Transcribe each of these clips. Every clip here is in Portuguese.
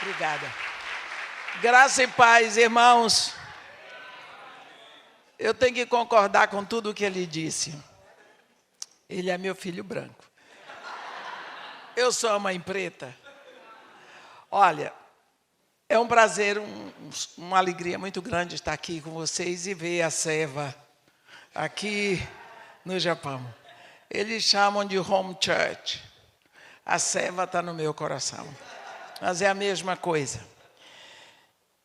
Obrigada. Graça e paz, irmãos. Eu tenho que concordar com tudo o que ele disse. Ele é meu filho branco. Eu sou a mãe preta. Olha, é um prazer, uma alegria muito grande estar aqui com vocês e ver a Seva aqui no Japão. Eles chamam de home church. A Seva está no meu coração. Mas é a mesma coisa.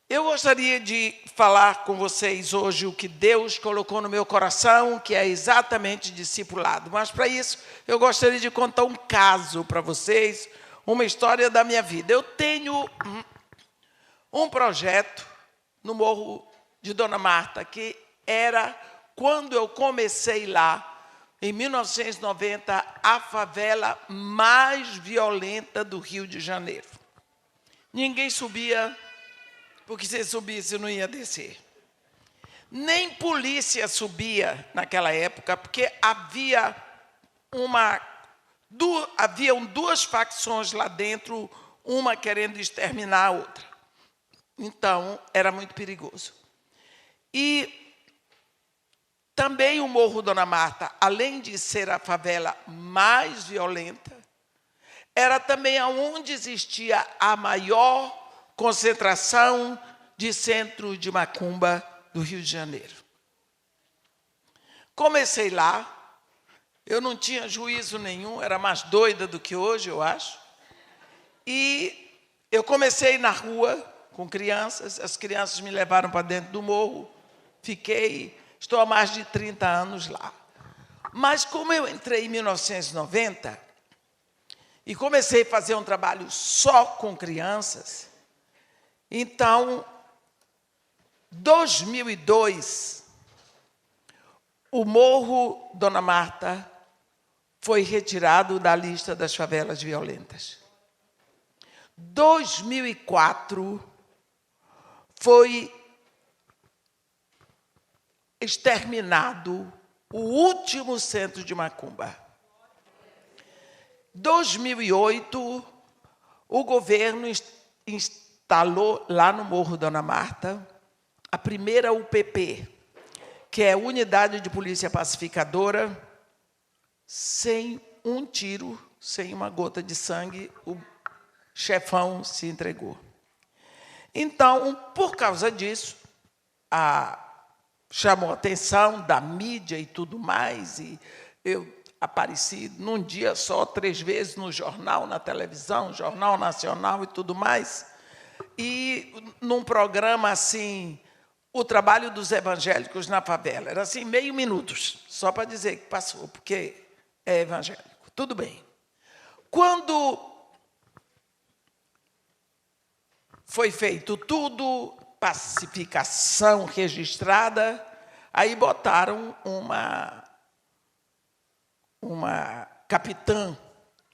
Eu gostaria de falar com vocês hoje o que Deus colocou no meu coração, que é exatamente discipulado. Mas, para isso, eu gostaria de contar um caso para vocês, uma história da minha vida. Eu tenho um projeto no Morro de Dona Marta, que era, quando eu comecei lá, em 1990, a favela mais violenta do Rio de Janeiro. Ninguém subia, porque se subisse não ia descer. Nem polícia subia naquela época, porque haviam duas facções lá dentro, uma querendo exterminar a outra. Então, era muito perigoso. E também o Morro Dona Marta, além de ser a favela mais violenta, era também onde existia a maior concentração de centro de macumba do Rio de Janeiro. Comecei lá, eu não tinha juízo nenhum, era mais doida do que hoje, eu acho. E eu comecei na rua com crianças, as crianças me levaram para dentro do morro, estou há mais de 30 anos lá. Mas como eu entrei em 1990 e comecei a fazer um trabalho só com crianças, então, 2002, o Morro Dona Marta foi retirado da lista das favelas violentas. 2004, foi exterminado o último centro de macumba. 2008, o governo instalou lá no Morro Dona Marta a primeira UPP, que é a Unidade de Polícia Pacificadora, sem um tiro, sem uma gota de sangue, o chefão se entregou. Então, por causa disso, chamou a atenção da mídia e tudo mais, e eu apareci num dia só, 3 vezes no jornal, na televisão, Jornal Nacional e tudo mais, e num programa assim, o trabalho dos evangélicos na favela. Era assim, meio minutos, só para dizer que passou, porque é evangélico. Tudo bem. Quando foi feito tudo, pacificação registrada, aí botaram uma capitã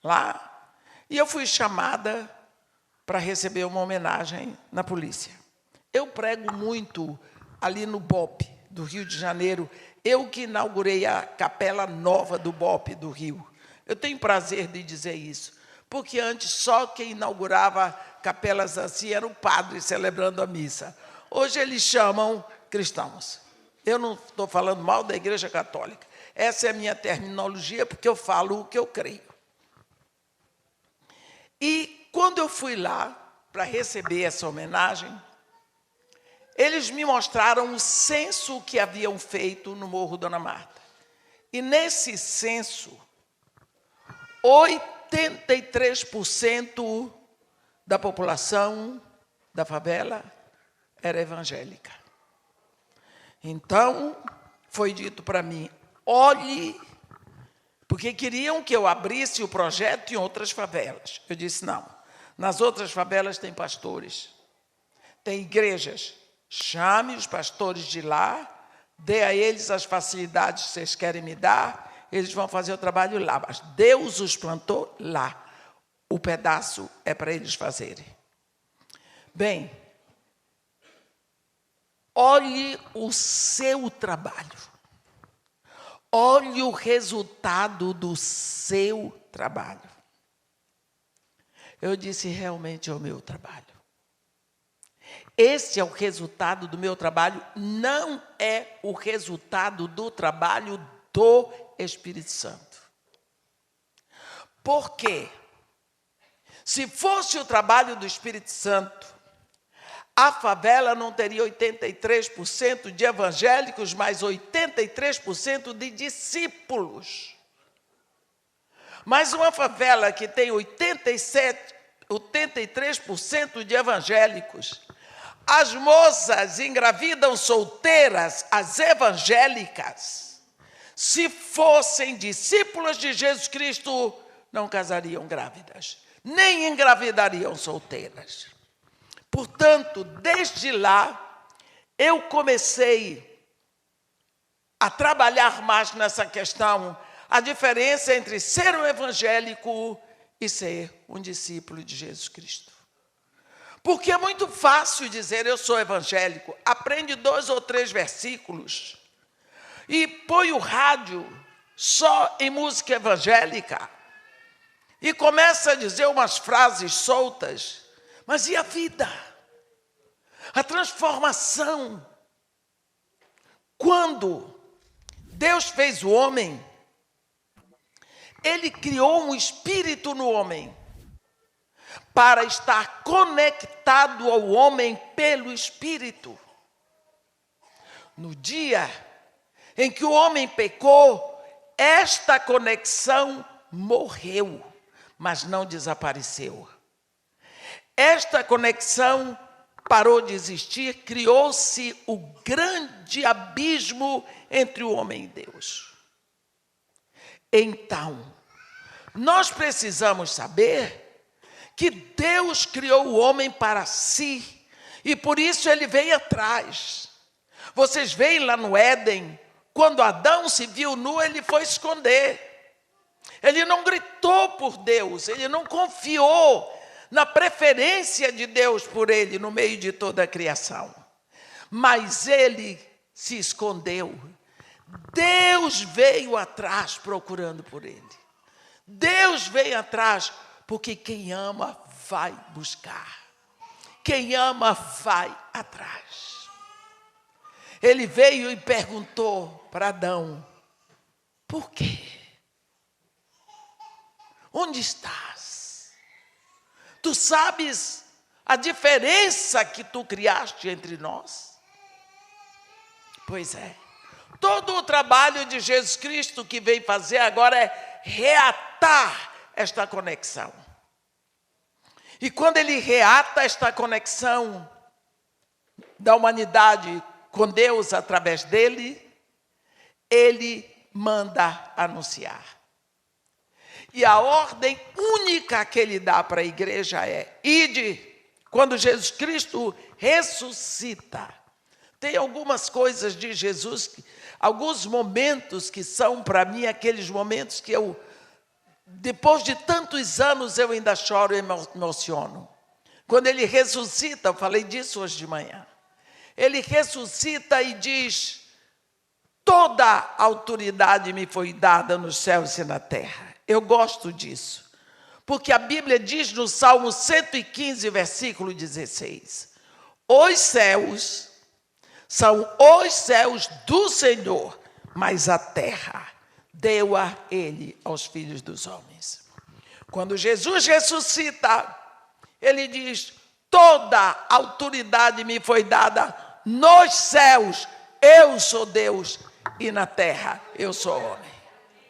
lá, e eu fui chamada para receber uma homenagem na polícia. Eu prego muito ali no BOP do Rio de Janeiro, eu que inaugurei a capela nova do BOP do Rio. Eu tenho prazer de dizer isso, porque antes só quem inaugurava capelas assim era o padre celebrando a missa. Hoje eles chamam cristãos. Eu não estou falando mal da Igreja Católica. Essa é a minha terminologia, porque eu falo o que eu creio. E quando eu fui lá para receber essa homenagem, eles me mostraram o censo que haviam feito no Morro Dona Marta. E nesse censo, 83% da população da favela era evangélica. Então, foi dito para mim, olhe, porque queriam que eu abrisse o projeto em outras favelas. Eu disse, não, nas outras favelas tem pastores, tem igrejas, chame os pastores de lá, dê a eles as facilidades que vocês querem me dar, eles vão fazer o trabalho lá, mas Deus os plantou lá. O pedaço é para eles fazerem. Bem, olhe o seu trabalho. Olhe o resultado do seu trabalho. Eu disse, realmente é o meu trabalho. Esse é o resultado do meu trabalho, não é o resultado do trabalho do Espírito Santo. Por quê? Se fosse o trabalho do Espírito Santo, a favela não teria 83% de evangélicos, mas 83% de discípulos. Mas uma favela que tem 83% de evangélicos, as moças engravidam solteiras, as evangélicas, se fossem discípulas de Jesus Cristo, não casariam grávidas, nem engravidariam solteiras. Portanto, desde lá, eu comecei a trabalhar mais nessa questão, a diferença entre ser um evangélico e ser um discípulo de Jesus Cristo. Porque é muito fácil dizer eu sou evangélico, aprende 2 ou 3 versículos e põe o rádio só em música evangélica e começa a dizer umas frases soltas, mas e a vida? A transformação? Quando Deus fez o homem, Ele criou um espírito no homem, para estar conectado ao homem pelo Espírito. No dia em que o homem pecou, esta conexão morreu, mas não desapareceu. Esta conexão parou de existir, criou-se o grande abismo entre o homem e Deus. Então, nós precisamos saber que Deus criou o homem para si, e por isso ele veio atrás. Vocês veem lá no Éden, quando Adão se viu nu, ele foi esconder. Ele não gritou por Deus, ele não confiou na preferência de Deus por ele no meio de toda a criação. Mas ele se escondeu. Deus veio atrás procurando por ele. Deus veio atrás porque quem ama vai buscar. Quem ama vai atrás. Ele veio e perguntou para Adão: por quê? Onde estás? Tu sabes a diferença que tu criaste entre nós? Pois é. Todo o trabalho de Jesus Cristo que veio fazer agora é reatar esta conexão. E quando ele reata esta conexão da humanidade com Deus através dele, ele manda anunciar. E a ordem única que ele dá para a igreja é: ide. Quando Jesus Cristo ressuscita, tem algumas coisas de Jesus, alguns momentos que são para mim aqueles momentos que eu, depois de tantos anos, eu ainda choro e me emociono. Quando ele ressuscita, eu falei disso hoje de manhã. Ele ressuscita e diz: toda a autoridade me foi dada nos céus e na terra. Eu gosto disso, porque a Bíblia diz no Salmo 115, versículo 16: os céus são os céus do Senhor, mas a terra deu a ele aos filhos dos homens. Quando Jesus ressuscita, ele diz: toda a autoridade me foi dada nos céus, eu sou Deus, e na terra eu sou homem.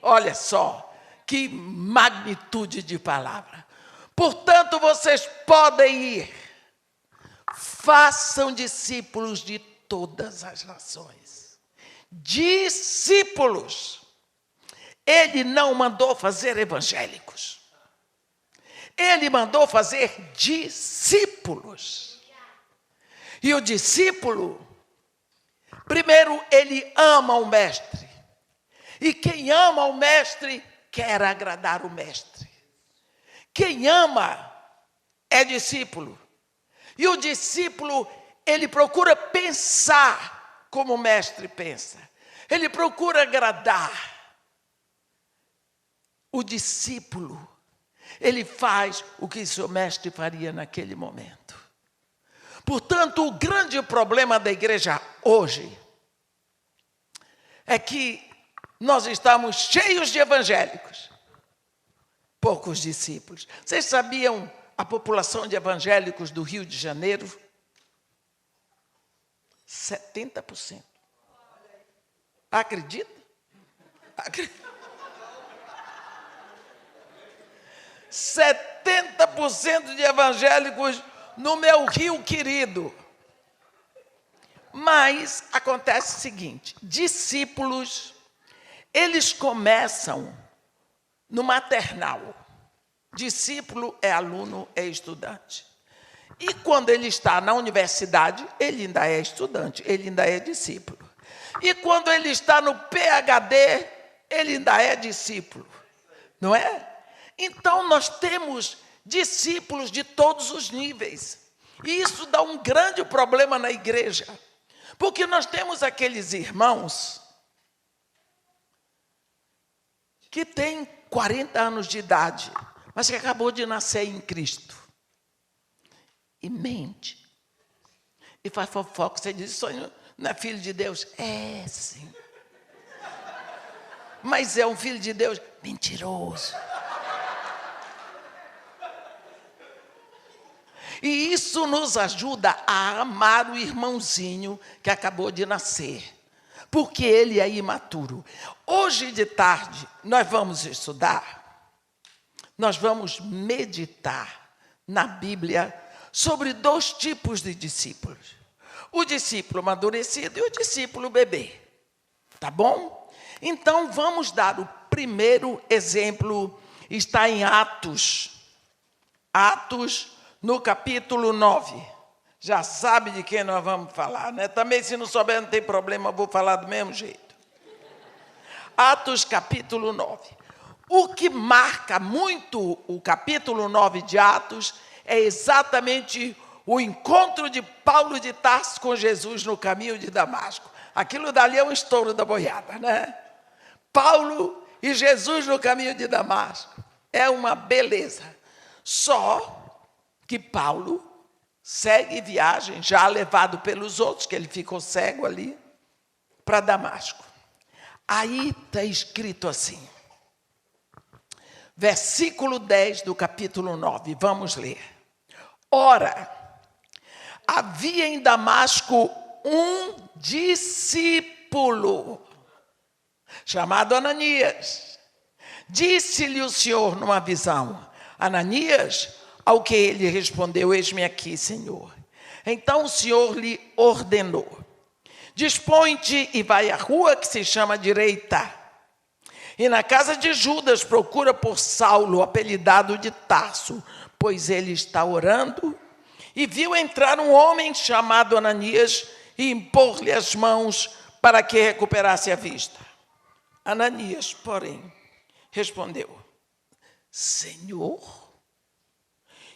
Olha só, que magnitude de palavra. Portanto, vocês podem ir, façam discípulos de todas as nações. Discípulos. Ele não mandou fazer evangélicos. Ele mandou fazer discípulos. E o discípulo, primeiro, ele ama o mestre. E quem ama o mestre, quer agradar o mestre. Quem ama é discípulo. E o discípulo, ele procura pensar como o mestre pensa. Ele procura agradar. O discípulo, ele faz o que seu mestre faria naquele momento. Portanto, o grande problema da igreja hoje é que nós estamos cheios de evangélicos, poucos discípulos. Vocês sabiam a população de evangélicos do Rio de Janeiro? 70%. Acredita? 70% de evangélicos no meu Rio querido. Mas acontece o seguinte, discípulos, eles começam no maternal. Discípulo é aluno, é estudante. E quando ele está na universidade, ele ainda é estudante, ele ainda é discípulo. E quando ele está no PhD, ele ainda é discípulo, não é? Então, nós temos discípulos de todos os níveis. E isso dá um grande problema na igreja. Porque nós temos aqueles irmãos que têm 40 anos de idade, mas que acabou de nascer em Cristo. E mente. E faz fofoca. Você diz, sonho não é filho de Deus? É, sim. Mas é um filho de Deus mentiroso. E isso nos ajuda a amar o irmãozinho que acabou de nascer, porque ele é imaturo. Hoje de tarde, nós vamos estudar, nós vamos meditar na Bíblia sobre 2 tipos de discípulos. O discípulo amadurecido e o discípulo bebê. Tá bom? Então, vamos dar o primeiro exemplo, está em Atos. Atos, no capítulo 9. Já sabe de quem nós vamos falar, né? Também, se não souber, não tem problema, eu vou falar do mesmo jeito. Atos, capítulo 9. O que marca muito o capítulo 9 de Atos é exatamente o encontro de Paulo de Tarso com Jesus no caminho de Damasco. Aquilo dali é um estouro da boiada, né? Paulo e Jesus no caminho de Damasco. É uma beleza. Só que Paulo segue viagem, já levado pelos outros, que ele ficou cego ali, para Damasco. Aí está escrito assim, versículo 10 do capítulo 9, vamos ler. Ora, havia em Damasco um discípulo, chamado Ananias. Disse-lhe o Senhor numa visão, Ananias, ao que ele respondeu, eis-me aqui, Senhor. Então o Senhor lhe ordenou, dispõe-te e vai à rua que se chama Direita, e na casa de Judas procura por Saulo, apelidado de Tarso, pois ele está orando, e viu entrar um homem chamado Ananias e impor-lhe as mãos para que recuperasse a vista. Ananias, porém, respondeu, Senhor,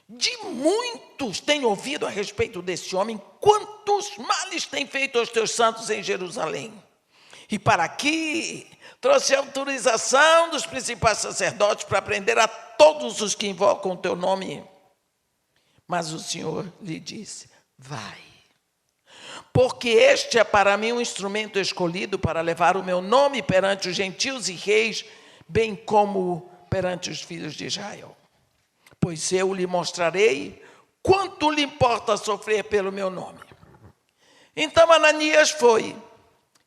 de muitos tenho ouvido a respeito desse homem, quantos males tem feito aos teus santos em Jerusalém. E para aqui trouxe a autorização dos principais sacerdotes para prender a todos os que invocam o teu nome. Mas o Senhor lhe disse, vai, porque este é para mim um instrumento escolhido para levar o meu nome perante os gentios e reis, bem como perante os filhos de Israel. Pois eu lhe mostrarei quanto lhe importa sofrer pelo meu nome. Então Ananias foi,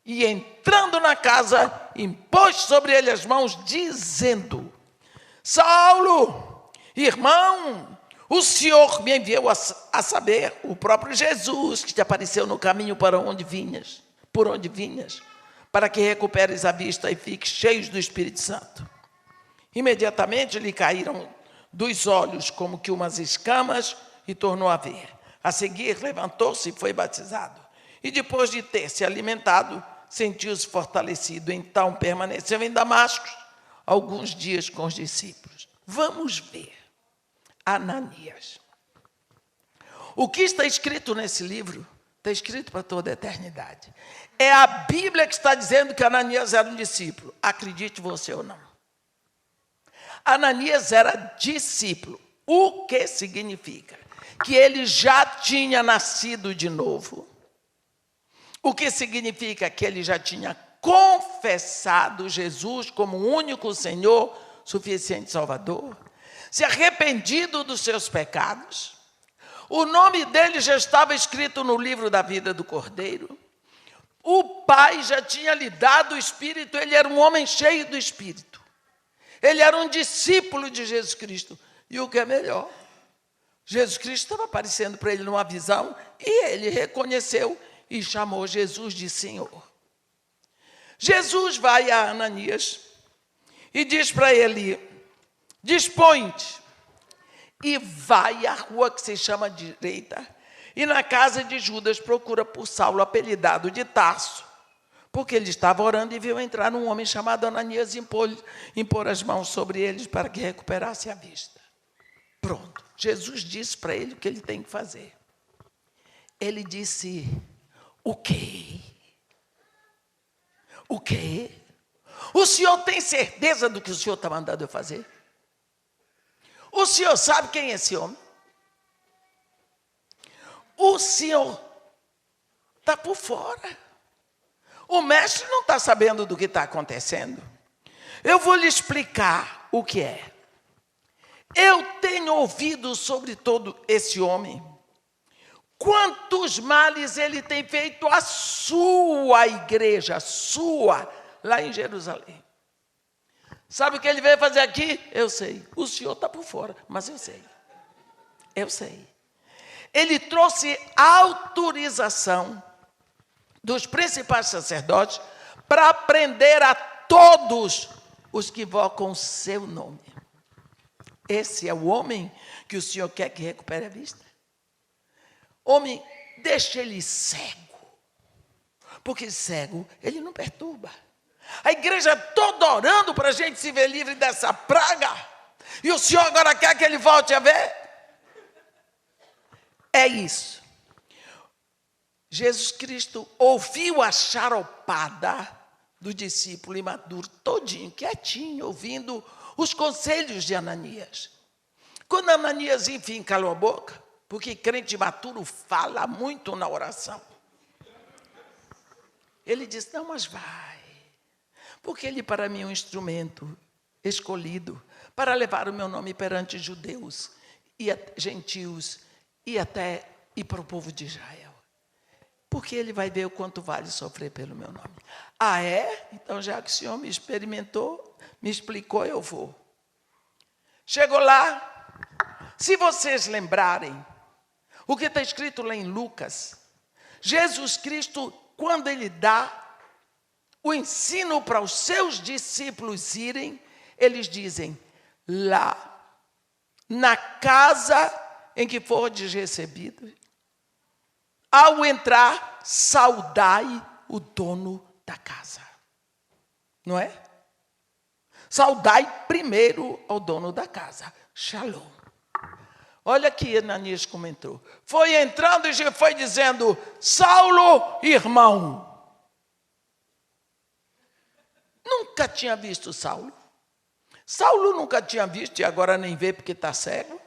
e entrando na casa, impôs sobre ele as mãos, dizendo, Saulo, irmão, o Senhor me enviou a saber, o próprio Jesus, que te apareceu no caminho por onde vinhas, para que recuperes a vista e fiques cheios do Espírito Santo. Imediatamente lhe caíram dos olhos como que umas escamas e tornou a ver. A seguir levantou-se e foi batizado. E depois de ter se alimentado, sentiu-se fortalecido. Então permaneceu em Damasco alguns dias com os discípulos. Vamos ver Ananias. O que está escrito nesse livro está escrito para toda a eternidade. É a Bíblia que está dizendo que Ananias era um discípulo. Acredite você ou não. Ananias era discípulo. O que significa? que ele já tinha nascido de novo. O que significa que ele já tinha confessado Jesus como o único Senhor, suficiente Salvador, se arrependido dos seus pecados. O nome dele já estava escrito no livro da vida do Cordeiro. O Pai já tinha lhe dado o Espírito, ele era um homem cheio do Espírito. Ele era um discípulo de Jesus Cristo. E o que é melhor, Jesus Cristo estava aparecendo para ele numa visão e ele reconheceu e chamou Jesus de Senhor. Jesus vai a Ananias e diz para ele: dispõe-te e vai à rua que se chama Direita, e na casa de Judas procura por Saulo, apelidado de Tarso, porque ele estava orando e viu entrar um homem chamado Ananias e impor as mãos sobre eles para que recuperasse a vista. Pronto, Jesus disse para ele o que ele tem que fazer. Ele disse: o quê? O quê? O senhor tem certeza do que o senhor está mandando eu fazer? O senhor sabe quem é esse homem? O senhor está por fora. O mestre não está sabendo do que está acontecendo. Eu vou lhe explicar o que é. Eu tenho ouvido sobre todo esse homem. Quantos males ele tem feito à sua igreja, lá em Jerusalém. Sabe o que ele veio fazer aqui? Eu sei. O senhor está por fora, mas eu sei. Eu sei. Ele trouxe autorização dos principais sacerdotes para prender a todos os que invocam o seu nome. Esse é o homem que o senhor quer que recupere a vista? Homem, deixa ele cego. Porque cego, ele não perturba. A igreja toda orando para a gente se ver livre dessa praga. E o senhor agora quer que ele volte a ver? É isso. Jesus Cristo ouviu a charopada do discípulo imaturo, todinho, quietinho, ouvindo os conselhos de Ananias. Quando Ananias, enfim, calou a boca, porque crente imaturo fala muito na oração, ele disse: não, mas vai. Porque ele para mim é um instrumento escolhido para levar o meu nome perante judeus e gentios e para o povo de Israel. Porque ele vai ver o quanto vale sofrer pelo meu nome. Ah, é? Então já que o senhor me experimentou, me explicou, eu vou. Chegou lá, se vocês lembrarem, o que está escrito lá em Lucas, Jesus Cristo, quando ele dá o ensino para os seus discípulos irem, eles dizem: lá, na casa em que fordes recebidos, ao entrar, saudai o dono da casa. Não é? Saudai primeiro ao dono da casa. Shalom. Olha aqui, Ananias comentou. Foi entrando e foi dizendo: Saulo, irmão. Nunca tinha visto Saulo. Saulo nunca tinha visto e agora nem vê porque está cego.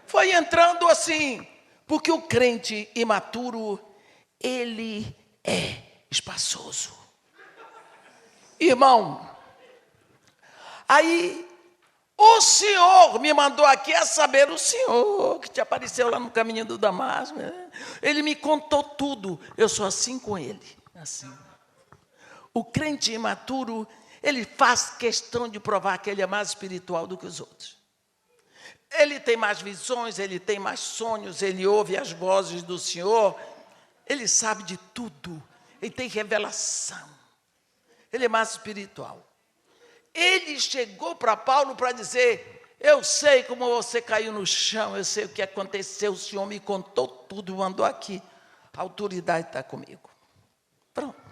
Foi entrando assim, porque o crente imaturo, ele é espaçoso. Irmão, aí o senhor me mandou aqui a saber, o senhor que te apareceu lá no caminho do Damasco, ele me contou tudo. Eu sou assim com ele, assim. O crente imaturo, ele faz questão de provar que ele é mais espiritual do que os outros. Ele tem mais visões, ele tem mais sonhos, ele ouve as vozes do Senhor, ele sabe de tudo, ele tem revelação. Ele é mais espiritual. Ele chegou para Paulo para dizer: eu sei como você caiu no chão, eu sei o que aconteceu, o Senhor me contou tudo, mandou aqui, a autoridade está comigo. Pronto.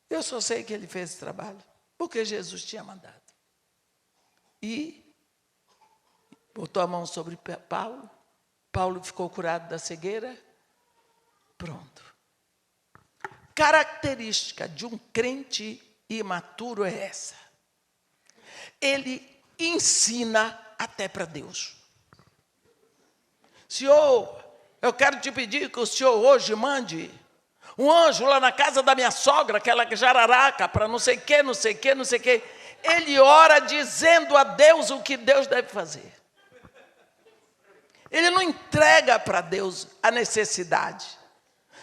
Eu só sei que ele fez esse trabalho, porque Jesus tinha mandado. E botou a mão sobre Paulo, Paulo ficou curado da cegueira, pronto. Característica de um crente imaturo é essa. Ele ensina até para Deus. Senhor, eu quero te pedir que o Senhor hoje mande um anjo lá na casa da minha sogra, aquela jararaca, para não sei o que, não sei o que, não sei o que. Ele ora dizendo a Deus o que Deus deve fazer. Ele não entrega para Deus a necessidade.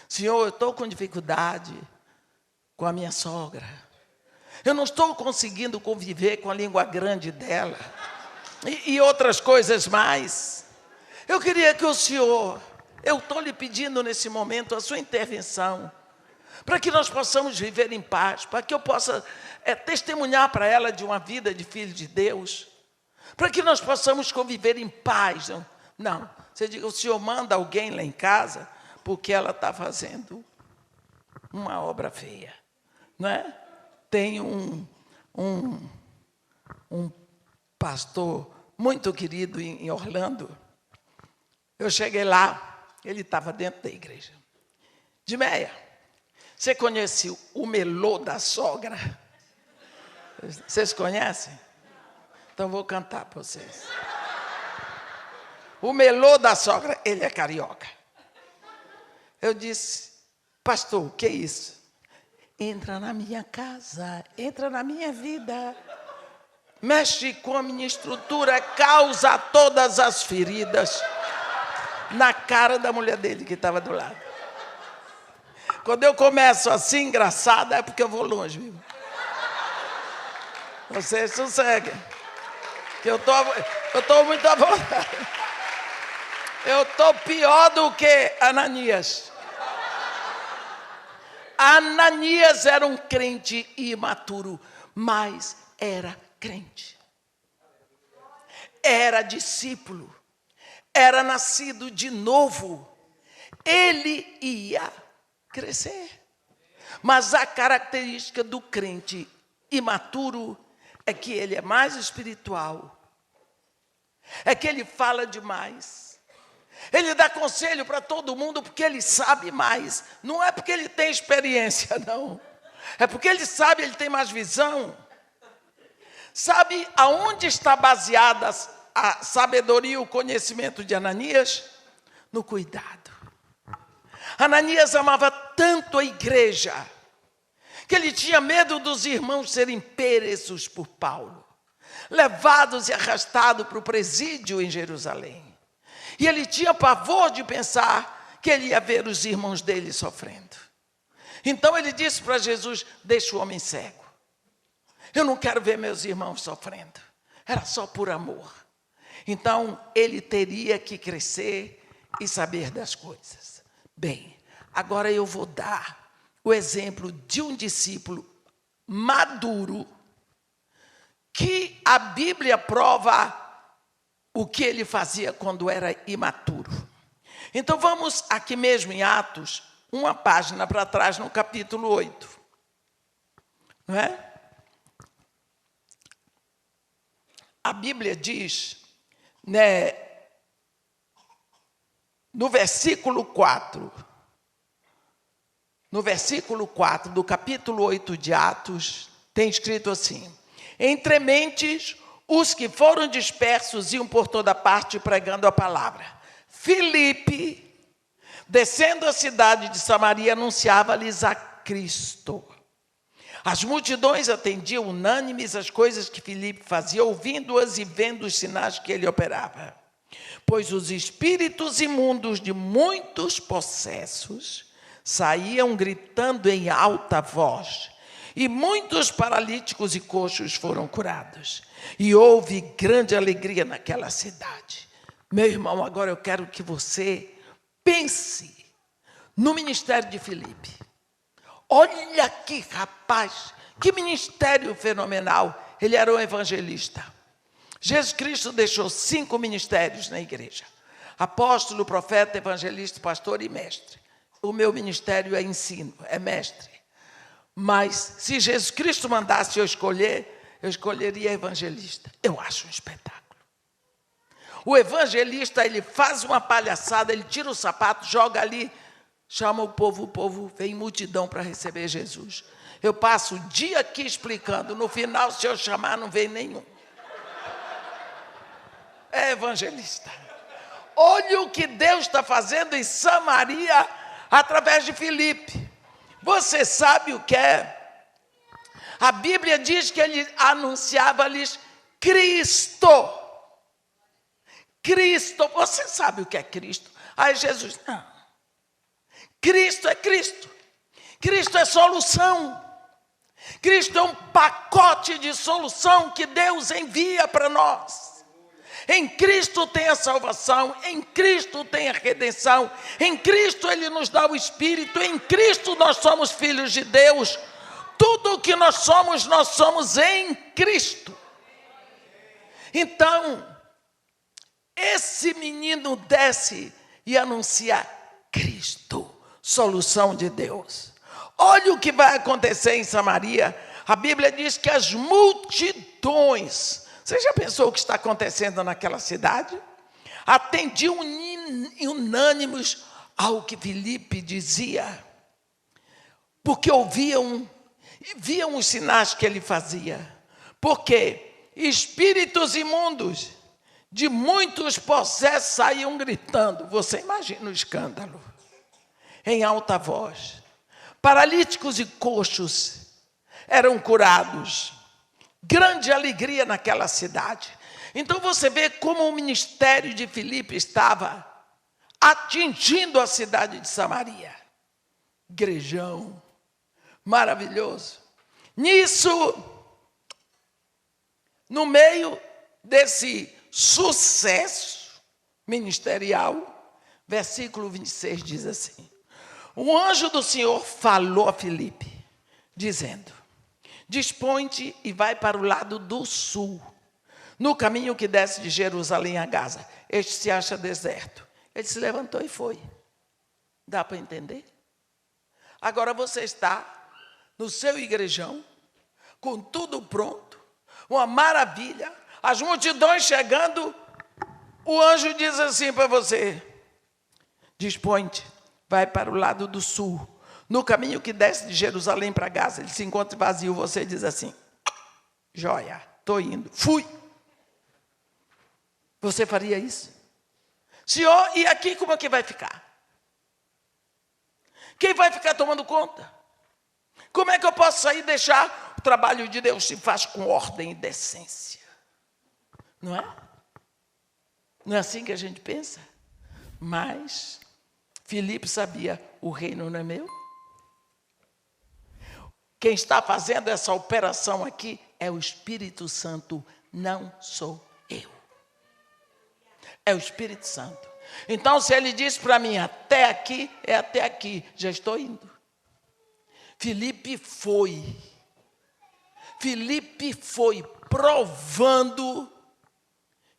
Senhor, eu estou com dificuldade com a minha sogra. Eu não estou conseguindo conviver com a língua grande dela. E outras coisas mais. Eu queria que o Senhor, eu estou lhe pedindo nesse momento a sua intervenção, para que nós possamos viver em paz, para que eu possa testemunhar para ela de uma vida de filho de Deus, para que nós possamos conviver em paz. Não, você diz, o Senhor manda alguém lá em casa, porque ela está fazendo uma obra feia, não é? Tem um pastor muito querido em Orlando. Eu cheguei lá, ele estava dentro da igreja. Dimeia, você conhece o melô da sogra? Vocês conhecem? Então vou cantar para vocês. O melô da sogra, ele é carioca. Eu disse, pastor, o que é isso? Entra na minha casa, entra na minha vida, mexe com a minha estrutura, causa todas as feridas na cara da mulher dele que estava do lado. Quando eu começo assim, engraçada, é porque eu vou longe, viu? Vocês sosseguem, que eu estou muito à vontade. Eu estou pior do que Ananias. Ananias era um crente imaturo, mas era crente. Era discípulo. Era nascido de novo. Ele ia crescer. Mas a característica do crente imaturo é que ele é mais espiritual. É que ele fala demais. Ele dá conselho para todo mundo porque ele sabe mais. Não é porque ele tem experiência, não. É porque ele sabe, ele tem mais visão. Sabe aonde está baseada a sabedoria e o conhecimento de Ananias? No cuidado. Ananias amava tanto a igreja que ele tinha medo dos irmãos serem presos por Paulo, levados e arrastados para o presídio em Jerusalém. E ele tinha pavor de pensar que ele ia ver os irmãos dele sofrendo. Então ele disse para Jesus, deixa o homem cego. Eu não quero ver meus irmãos sofrendo. Era só por amor. Então ele teria que crescer e saber das coisas. Bem, agora eu vou dar o exemplo de um discípulo maduro que a Bíblia prova o que ele fazia quando era imaturo. Então vamos aqui mesmo em Atos, uma página para trás, no capítulo 8. Não é? A Bíblia diz, né, no versículo 4 do capítulo 8 de Atos, tem escrito assim: entre mentes, os que foram dispersos iam por toda parte pregando a palavra. Filipe, descendo a cidade de Samaria, anunciava-lhes a Cristo. As multidões atendiam unânimes as coisas que Filipe fazia, ouvindo-as e vendo os sinais que ele operava. Pois os espíritos imundos de muitos possessos saíam gritando em alta voz, e muitos paralíticos e coxos foram curados. E houve grande alegria naquela cidade. Meu irmão, agora eu quero que você pense no ministério de Filipe. Olha aqui, rapaz, que ministério fenomenal. Ele era um evangelista. Jesus Cristo deixou 5 ministérios na igreja: apóstolo, profeta, evangelista, pastor e mestre. O meu ministério é ensino, é mestre. Mas se Jesus Cristo mandasse eu escolheria evangelista. Eu acho um espetáculo. O evangelista, ele faz uma palhaçada, ele tira o sapato, joga ali, chama o povo vem multidão para receber Jesus. Eu passo o dia aqui explicando, no final, se eu chamar, não vem nenhum. É evangelista. olha o que Deus está fazendo em Samaria através de Filipe. Você sabe o que é? A Bíblia diz que ele anunciava-lhes Cristo. Cristo, você sabe o que é Cristo? Aí Jesus, não. Cristo é Cristo. Cristo é solução. Cristo é um pacote de solução que Deus envia para nós. Em Cristo tem a salvação, em Cristo tem a redenção, em Cristo Ele nos dá o Espírito, em Cristo nós somos filhos de Deus. Tudo o que nós somos em Cristo. Então, esse menino desce e anuncia Cristo, solução de Deus. Olha o que vai acontecer em Samaria. A Bíblia diz que as multidões, você já pensou o que está acontecendo naquela cidade? Atendiam unânimes ao que Filipe dizia, porque viam os sinais que ele fazia. Porque espíritos imundos de muitos possessos saíam gritando. Você imagina o escândalo. Em alta voz. Paralíticos e coxos eram curados. Grande alegria naquela cidade. Então você vê como o ministério de Filipe estava atingindo a cidade de Samaria. Igrejão maravilhoso. Nisso, no meio desse sucesso ministerial, versículo 26 diz assim: o anjo do Senhor falou a Filipe, dizendo: dispõe-te e vai para o lado do sul, no caminho que desce de Jerusalém a Gaza. Este se acha deserto. Ele se levantou e foi. Dá para entender? Agora você está no seu igrejão, com tudo pronto, uma maravilha, as multidões chegando, o anjo diz assim para você: dispõe-te, vai para o lado do sul, no caminho que desce de Jerusalém para Gaza. Ele se encontra vazio, você diz assim: joia, estou indo, fui. Você faria isso? Senhor, e aqui como é que vai ficar? Quem vai ficar tomando conta? Como é que eu posso sair e deixar? O trabalho de Deus se faz com ordem e decência. Não é? Não é assim que a gente pensa? Mas Filipe sabia, o reino não é meu. Quem está fazendo essa operação aqui é o Espírito Santo, não sou eu. É o Espírito Santo. Então, se ele diz para mim, até aqui, é até aqui, já estou indo. Filipe foi provando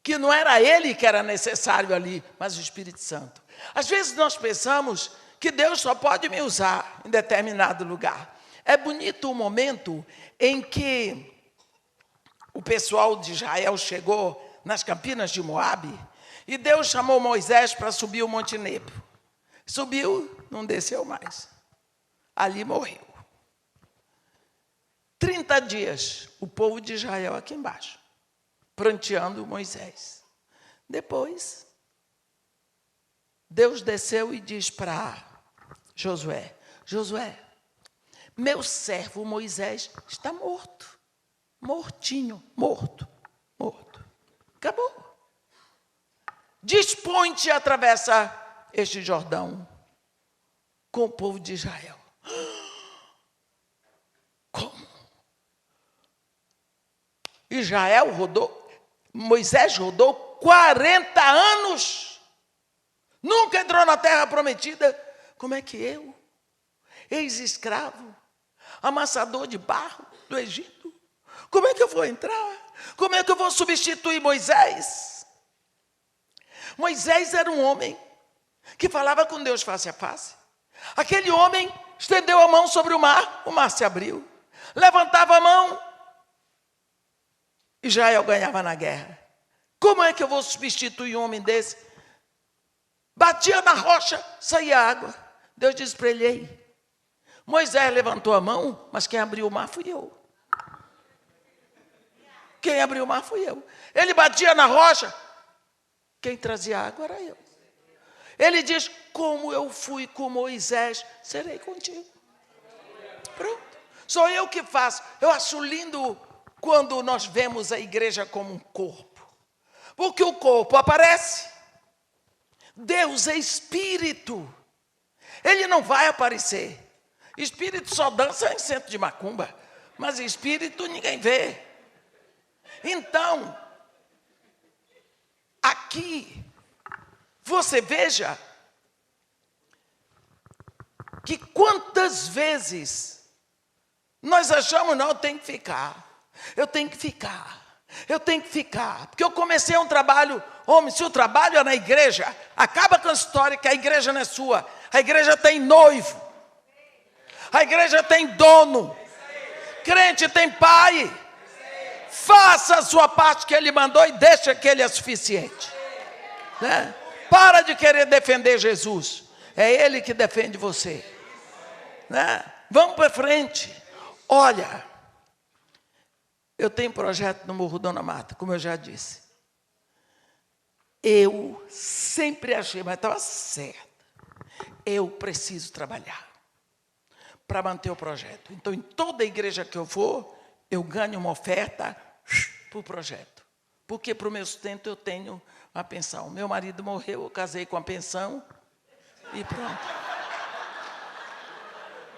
que não era ele que era necessário ali, mas o Espírito Santo. Às vezes nós pensamos que Deus só pode me usar em determinado lugar. É bonito o momento em que o pessoal de Israel chegou nas campinas de Moabe e Deus chamou Moisés para subir o Monte Nebo. Subiu, não desceu mais. Ali morreu. 30 dias, o povo de Israel aqui embaixo, pranteando Moisés. Depois, Deus desceu e diz para Josué: Josué, meu servo Moisés está morto. Mortinho, morto. Acabou. Dispõe-te a atravessar este Jordão com o povo de Israel. Como? Moisés rodou 40 anos. Nunca entrou na terra prometida. Como é que eu, ex-escravo, amassador de barro do Egito, como é que eu vou entrar? Como é que eu vou substituir Moisés? Moisés era um homem que falava com Deus face a face. Aquele homem estendeu a mão sobre o mar se abriu. Levantava a mão, Israel ganhava na guerra. Como é que eu vou substituir um homem desse? Batia na rocha, saía água. Deus disse para ele: ei, Moisés levantou a mão, mas quem abriu o mar fui eu. Quem abriu o mar fui eu. Ele batia na rocha, quem trazia água era eu. Ele diz, como eu fui com Moisés, serei contigo. Pronto. Sou eu que faço. Eu acho lindo quando nós vemos a igreja como um corpo. Porque o corpo aparece. Deus é espírito. Ele não vai aparecer. Espírito só dança em centro de macumba. Mas espírito ninguém vê. Então, aqui, você veja que quantas vezes nós achamos, não, eu tenho que ficar. Porque eu comecei um trabalho, homem, se o trabalho é na igreja, acaba com a história que a igreja não é sua. A igreja tem noivo. A igreja tem dono. Crente tem pai. Faça a sua parte que ele mandou e deixa que ele é suficiente. Né? Para de querer defender Jesus. É ele que defende você. Né? Vamos para frente. Olha, eu tenho projeto no Morro Dona Marta, como eu já disse. Eu sempre achei, mas estava certo. Eu preciso trabalhar para manter o projeto. Então, em toda igreja que eu for, eu ganho uma oferta para o projeto. Porque para o meu sustento eu tenho uma pensão. Meu marido morreu, eu casei com a pensão e pronto.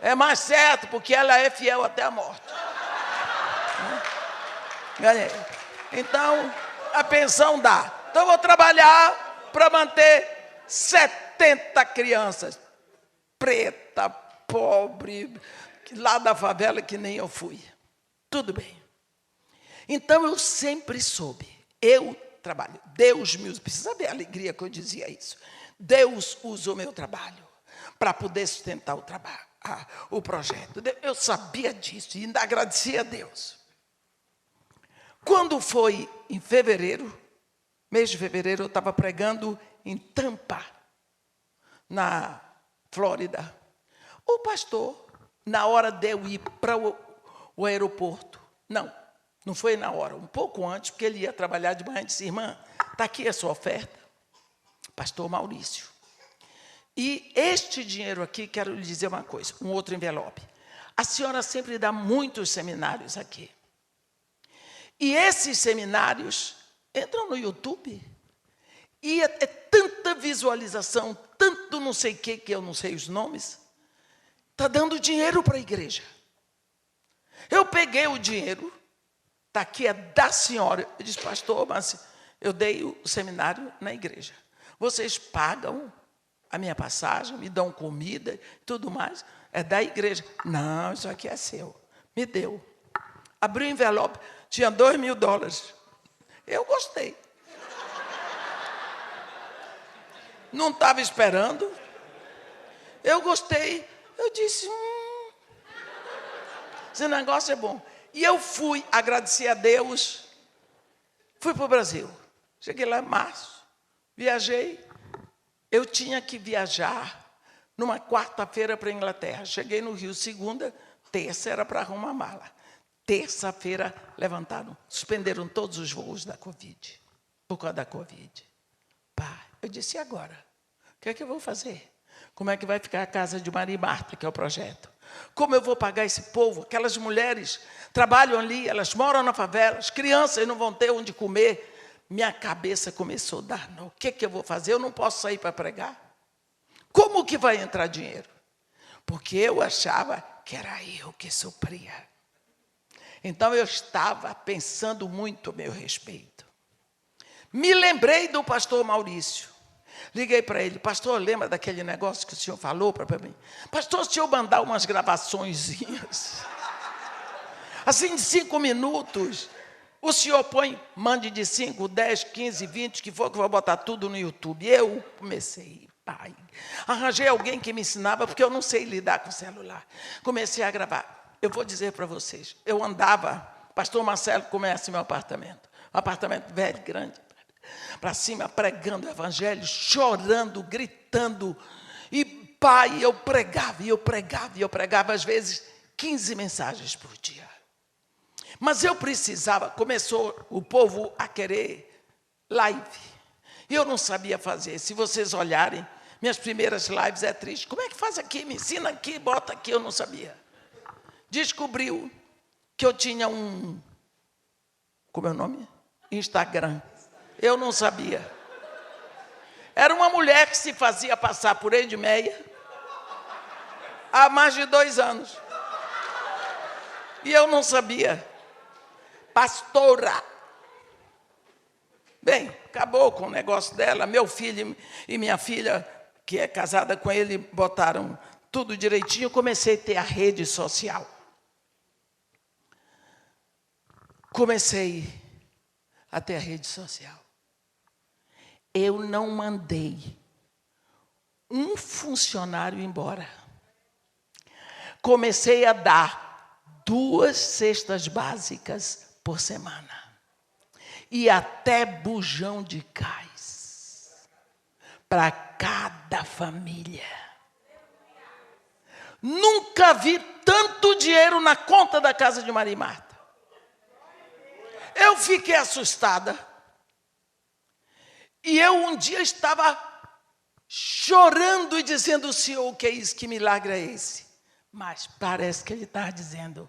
É mais certo, porque ela é fiel até a morte. Ganhei. Então, a pensão dá. Então, eu vou trabalhar para manter 70 crianças. Preta, pobre, lá da favela que nem eu fui. Tudo bem. Então, eu sempre soube. Eu trabalho. Deus me usa. Precisa ver a alegria que eu dizia isso. Deus usa o meu trabalho para poder sustentar o trabalho, o projeto. Eu sabia disso e ainda agradecia a Deus. Quando foi em fevereiro, mês de fevereiro, eu estava pregando em Tampa, na Flórida. O pastor, na hora de eu ir para o aeroporto, não foi na hora, um pouco antes, porque ele ia trabalhar de manhã, disse, irmã, está aqui a sua oferta, pastor Maurício. E este dinheiro aqui, quero lhe dizer uma coisa, um outro envelope. A senhora sempre dá muitos seminários aqui. E esses seminários entram no YouTube. E é tanta visualização, tanto não sei o que eu não sei os nomes, está dando dinheiro para a igreja. Eu peguei o dinheiro, está aqui, é da senhora. Eu disse, pastor, mas eu dei o seminário na igreja. Vocês pagam a minha passagem, me dão comida e tudo mais. É da igreja. Não, isso aqui é seu. Me deu. Abri o envelope, tinha $2.000. Eu gostei. Não estava esperando. Eu gostei. Eu disse, esse negócio é bom. E eu fui, agradeci a Deus, fui para o Brasil. Cheguei lá em março, viajei. Eu tinha que viajar numa quarta-feira para a Inglaterra. Cheguei no Rio segunda, terça era para arrumar a mala. Terça-feira levantaram, suspenderam todos os voos da Covid, por causa da Covid. Pá, eu disse, e agora? O que é que eu vou fazer? Como é que vai ficar a casa de Maria e Marta, que é o projeto? Como eu vou pagar esse povo? Aquelas mulheres trabalham ali, elas moram na favela, as crianças não vão ter onde comer. Minha cabeça começou a dar nó. O que é que eu vou fazer? Eu não posso sair para pregar. Como que vai entrar dinheiro? Porque eu achava que era eu que supria. Então, eu estava pensando muito a meu respeito. Me lembrei do pastor Maurício. Liguei para ele, pastor, lembra daquele negócio que o senhor falou para mim? Pastor, se eu mandar umas gravaçõezinhas, assim de 5 minutos, o senhor mande de 5, 10, 15, 20, que for que eu vou botar tudo no YouTube. Eu comecei, pai, arranjei alguém que me ensinava, porque eu não sei lidar com o celular. Comecei a gravar. Eu vou dizer para vocês, eu andava, pastor Marcelo conhece meu apartamento, um apartamento velho, grande, para cima, pregando o evangelho, chorando, gritando. E, pai, eu pregava, às vezes, 15 mensagens por dia. Mas eu precisava, começou o povo a querer live. E eu não sabia fazer. Se vocês olharem, Minhas primeiras lives é triste. Como é que faz aqui? Me ensina aqui, bota aqui, eu não sabia. Descobriu que eu tinha como é o nome? Instagram. Eu não sabia. Era uma mulher que se fazia passar por Edmeia há mais de 2 anos. E eu não sabia. Pastora. Bem, acabou com o negócio dela. Meu filho e minha filha, que é casada com ele, botaram tudo direitinho. Eu comecei a ter a rede social. Comecei a ter a rede social. Eu não mandei um funcionário embora. Comecei a dar 2 cestas básicas por semana. E até bujão de gás. Para cada família. Nunca vi tanto dinheiro na conta da casa de Maria e Marta. Eu fiquei assustada. E eu um dia estava chorando e dizendo, Senhor, o que é isso? Que milagre é esse? Mas parece que ele estava dizendo,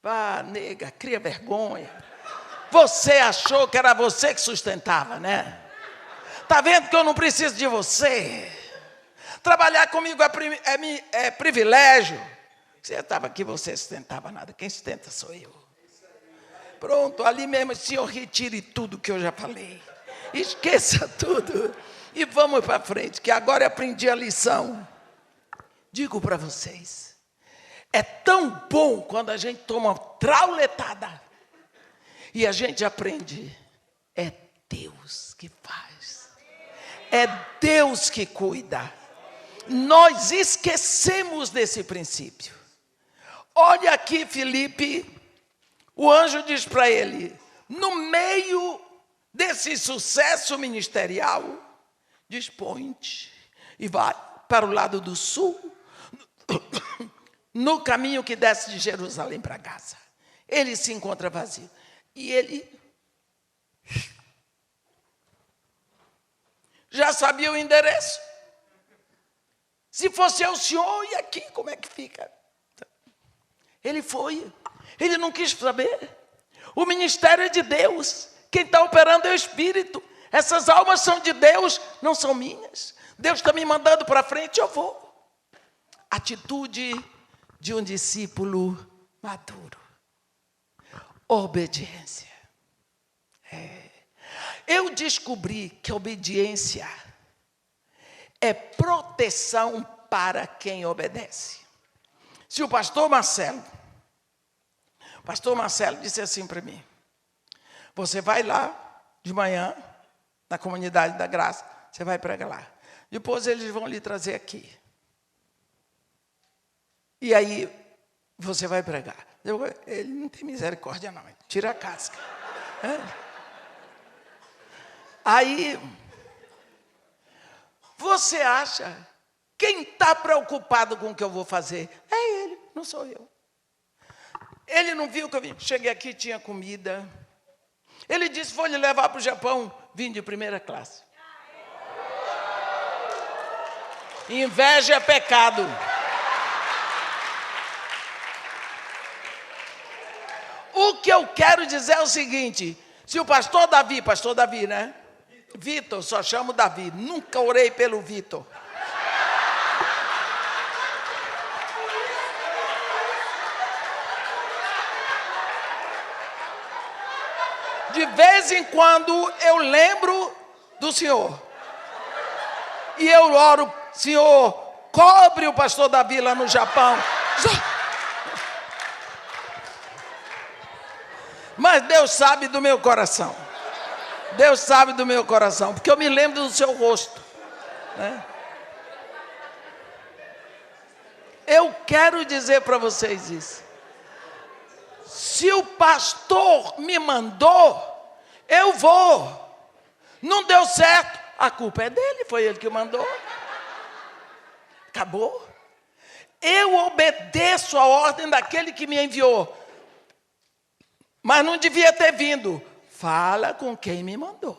vá, nega, cria vergonha. Você achou que era você que sustentava, né? Está vendo que eu não preciso de você? Trabalhar comigo é privilégio. Você estava aqui, você sustentava nada. Quem sustenta sou eu. Pronto, ali mesmo, Senhor, retire tudo que eu já falei. Esqueça tudo. E vamos para frente, que agora eu aprendi a lição. Digo para vocês, é tão bom quando a gente toma uma trauletada. E a gente aprende, é Deus que faz. É Deus que cuida. Nós esquecemos desse princípio. Olha aqui, Filipe, o anjo diz para ele, no meio desse sucesso ministerial, dispõe-te e vai para o lado do sul, no caminho que desce de Jerusalém para Gaza. Ele se encontra vazio. E ele já sabia o endereço. Se fosse eu, senhor, e aqui, como é que fica? Ele foi. Ele não quis saber. O ministério é de Deus. Quem está operando é o Espírito. Essas almas são de Deus, não são minhas. Deus está me mandando para frente, eu vou. Atitude de um discípulo maduro. Obediência. Eu descobri que obediência é proteção para quem obedece. Se o pastor Marcelo disse assim para mim, você vai lá de manhã, na comunidade da graça, você vai pregar lá. Depois eles vão lhe trazer aqui. E aí, você vai pregar. Ele não tem misericórdia não, tira a casca. Aí, você acha, quem está preocupado com o que eu vou fazer? É ele, não sou eu. Ele não viu que eu vim, cheguei aqui, tinha comida. Ele disse, vou lhe levar para o Japão, vim de primeira classe. Inveja é pecado. O que eu quero dizer é o seguinte, se o pastor Davi, né? Vitor, só chamo Davi, nunca orei pelo Vitor. De vez em quando eu lembro do Senhor. E eu oro, Senhor, cobre o pastor Davi lá no Japão. Mas Deus sabe do meu coração. Deus sabe do meu coração, porque eu me lembro do seu rosto. Né? Eu quero dizer para vocês isso. Se o pastor me mandou, eu vou. Não deu certo, a culpa é dele, foi ele que mandou. Acabou. Eu obedeço a ordem daquele que me enviou. Mas não devia ter vindo. Fala com quem me mandou.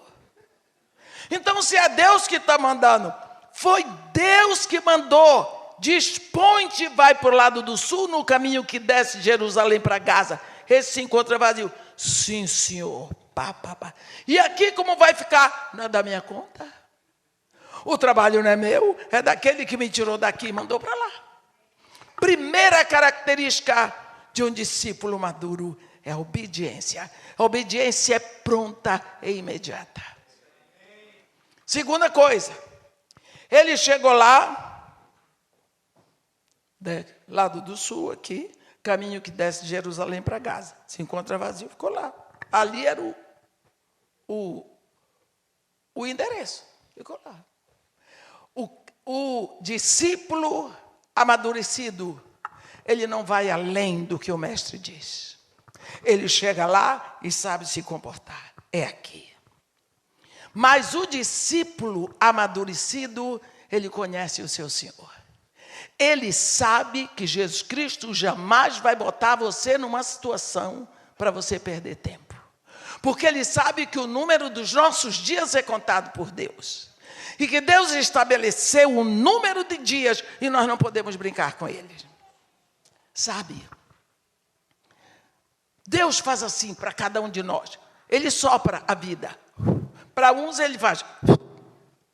Então, se é Deus que está mandando, Foi Deus que mandou. Dispõe-te e vai para o lado do sul, no caminho que desce de Jerusalém para Gaza. Esse se encontra vazio. Sim, senhor. Pá, pá, pá. E aqui como vai ficar? Não é da minha conta. O trabalho não é meu, é daquele que me tirou daqui e mandou para lá. Primeira característica de um discípulo maduro é a obediência. A obediência é pronta e imediata. Segunda coisa, ele chegou lá, lado do sul aqui, caminho que desce de Jerusalém para Gaza. Se encontra vazio, ficou lá. Ali era o endereço, ficou lá. O discípulo amadurecido, ele não vai além do que o mestre diz. Ele chega lá e sabe se comportar. É aqui. Mas o discípulo amadurecido, ele conhece o seu Senhor. Ele sabe que Jesus Cristo jamais vai botar você numa situação para você perder tempo. Porque ele sabe que o número dos nossos dias é contado por Deus. E que Deus estabeleceu um número de dias e nós não podemos brincar com eles. Sabe? Deus faz assim para cada um de nós. Ele sopra a vida. Para uns ele faz.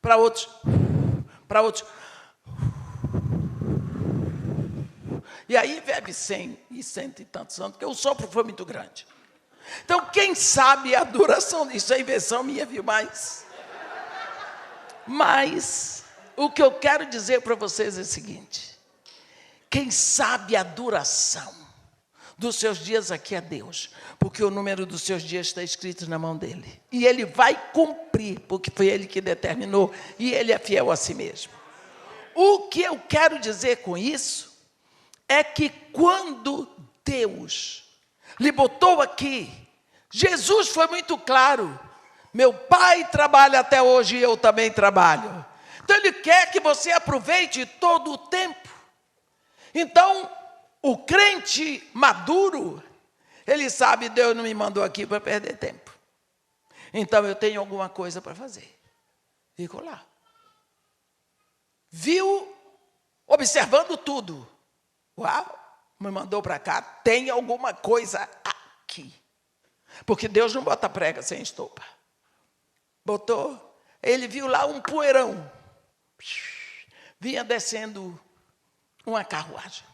Para outros. E aí bebe 100 e cento e tantos anos, porque o sopro foi muito grande. Então, quem sabe a duração disso é invenção minha, viu? Mas o que eu quero dizer para vocês é o seguinte: quem sabe a duração dos seus dias aqui é Deus, porque o número dos seus dias está escrito na mão dele. E ele vai cumprir, porque foi ele que determinou, e ele é fiel a si mesmo. O que eu quero dizer com isso é que quando Deus lhe botou aqui, Jesus foi muito claro. Meu pai trabalha até hoje e eu também trabalho. Então ele quer que você aproveite todo o tempo. Então, o crente maduro, ele sabe, Deus não me mandou aqui para perder tempo. Então eu tenho alguma coisa para fazer. Ficou lá. Viu, observando tudo. Uau, me mandou para cá, tem alguma coisa aqui. Porque Deus não bota prega sem estopa. Botou, ele viu lá um poeirão. Vinha descendo uma carruagem.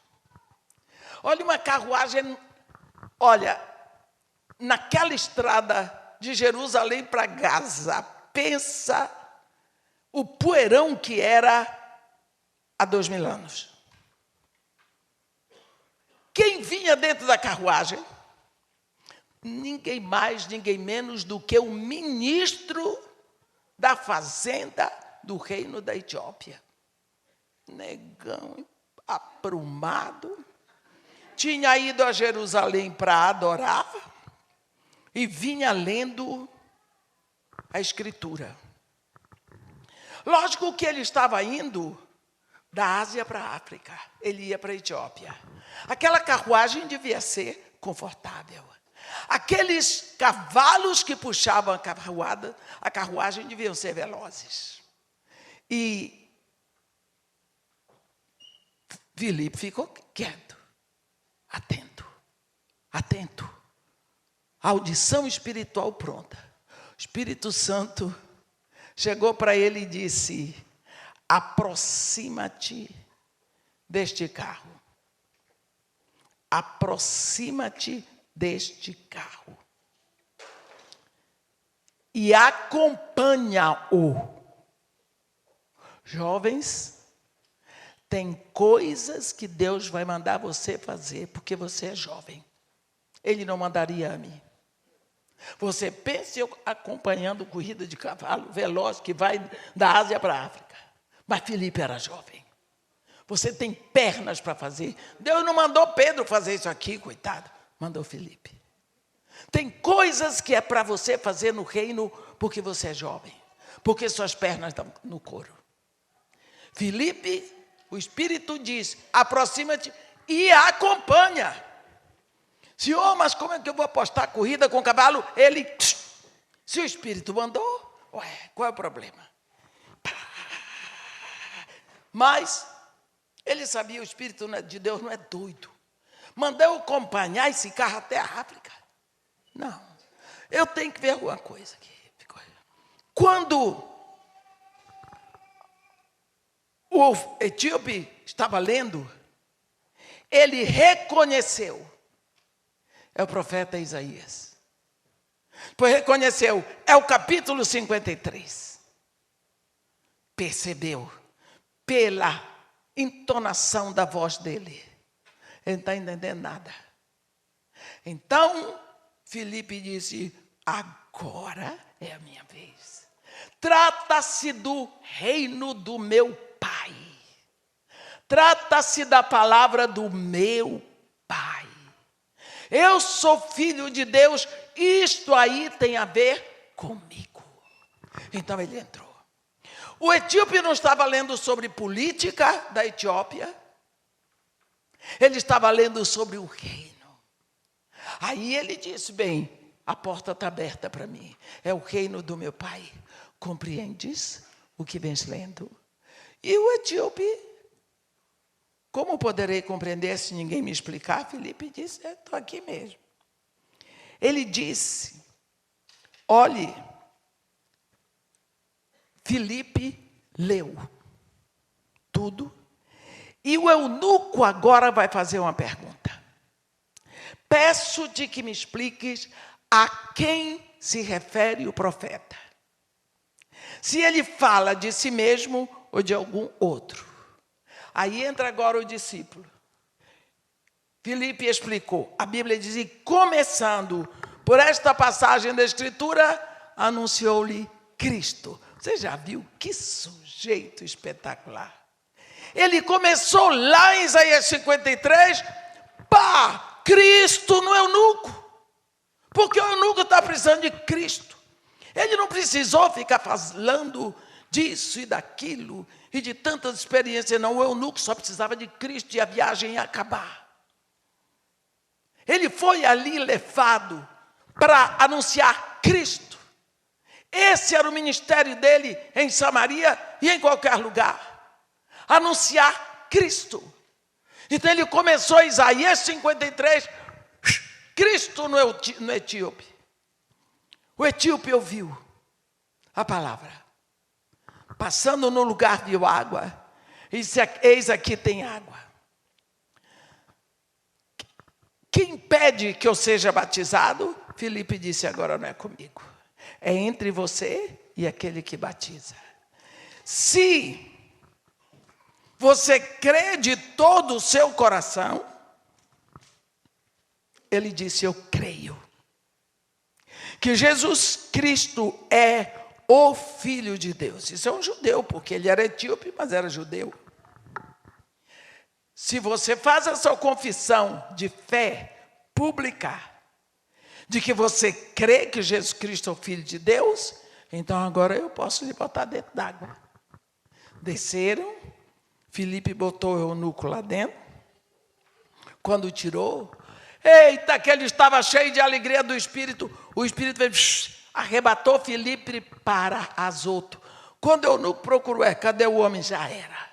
Olha, uma carruagem, olha, naquela estrada de Jerusalém para Gaza, pensa o poeirão que era há 2000 anos. Quem vinha dentro da carruagem? Ninguém mais, ninguém menos do que o ministro da fazenda do reino da Etiópia. Negão, aprumado, tinha ido a Jerusalém para adorar e vinha lendo a Escritura. Lógico que ele estava indo da Ásia para a África, ele ia para a Etiópia. Aquela carruagem devia ser confortável. Aqueles cavalos que puxavam a carruagem deviam ser velozes. E Filipe ficou quieto, atento. A audição espiritual pronta. O Espírito Santo chegou para ele e disse: aproxima-te deste carro. Aproxima-te deste carro. E acompanha-o. Jovens, tem coisas que Deus vai mandar você fazer porque você é jovem. Ele não mandaria a mim. Você pensa eu acompanhando corrida de cavalo veloz que vai da Ásia para a África. Mas Filipe era jovem. Você tem pernas para fazer. Deus não mandou Pedro fazer isso aqui, coitado. Mandou Filipe. Tem coisas que é para você fazer no reino porque você é jovem. Porque suas pernas estão no couro. Filipe, o Espírito diz, aproxima-te e acompanha. Senhor, mas como é que eu vou apostar corrida com cavalo? Ele, se o Espírito mandou, qual é o problema? Mas ele sabia, o Espírito de Deus não é doido. Mandou acompanhar esse carro até a África. Não, eu tenho que ver alguma coisa aqui. Quando o etíope estava lendo, ele reconheceu. É o profeta Isaías. Pois reconheceu, é o capítulo 53. Percebeu, pela entonação da voz dele. Ele não está entendendo nada. Então, Filipe disse, agora é a minha vez. Trata-se do reino do meu Pai. Trata-se da palavra do meu Pai. Eu sou filho de Deus, isto aí tem a ver comigo. Então ele entrou. O etíope não estava lendo sobre política da Etiópia. Ele estava lendo sobre o reino. Aí ele disse, bem, a porta está aberta para mim. É o reino do meu Pai. Compreendes o que vens lendo? E o etíope, como poderei compreender se ninguém me explicar? Filipe disse, estou aqui mesmo. Ele disse, olhe, Filipe leu tudo, e o eunuco agora vai fazer uma pergunta. Peço-te que me expliques a quem se refere o profeta. Se ele fala de si mesmo ou de algum outro. Aí entra agora o discípulo. Filipe explicou. A Bíblia diz, e começando por esta passagem da Escritura, anunciou-lhe Cristo. Você já viu? Que sujeito espetacular. Ele começou lá em Isaías 53, Cristo no eunuco. Porque o eunuco está precisando de Cristo. Ele não precisou ficar falando disso e daquilo e de tantas experiências, não. O eunuco só precisava de Cristo e a viagem ia acabar. Ele foi ali levado para anunciar Cristo. Esse era o ministério dele em Samaria e em qualquer lugar. Anunciar Cristo. Então ele começou Isaías 53, Cristo no etíope. O etíope ouviu a palavra. Passando no lugar viu água. Eis aqui tem água. Quem impede que eu seja batizado? Filipe disse, agora não é comigo. É entre você e aquele que batiza. Se você crê de todo o seu coração, ele disse, eu creio que Jesus Cristo é o Filho de Deus. Isso é um judeu, porque ele era etíope, mas era judeu. Se você faz essa confissão de fé pública, de que você crê que Jesus Cristo é o Filho de Deus, então agora eu posso lhe botar dentro d'água. Desceram, Filipe botou o eunuco lá dentro. Quando tirou, eita, que ele estava cheio de alegria do Espírito. O Espírito veio, arrebatou Filipe para Azoto. Quando o eunuco procurou, cadê o homem? Já era.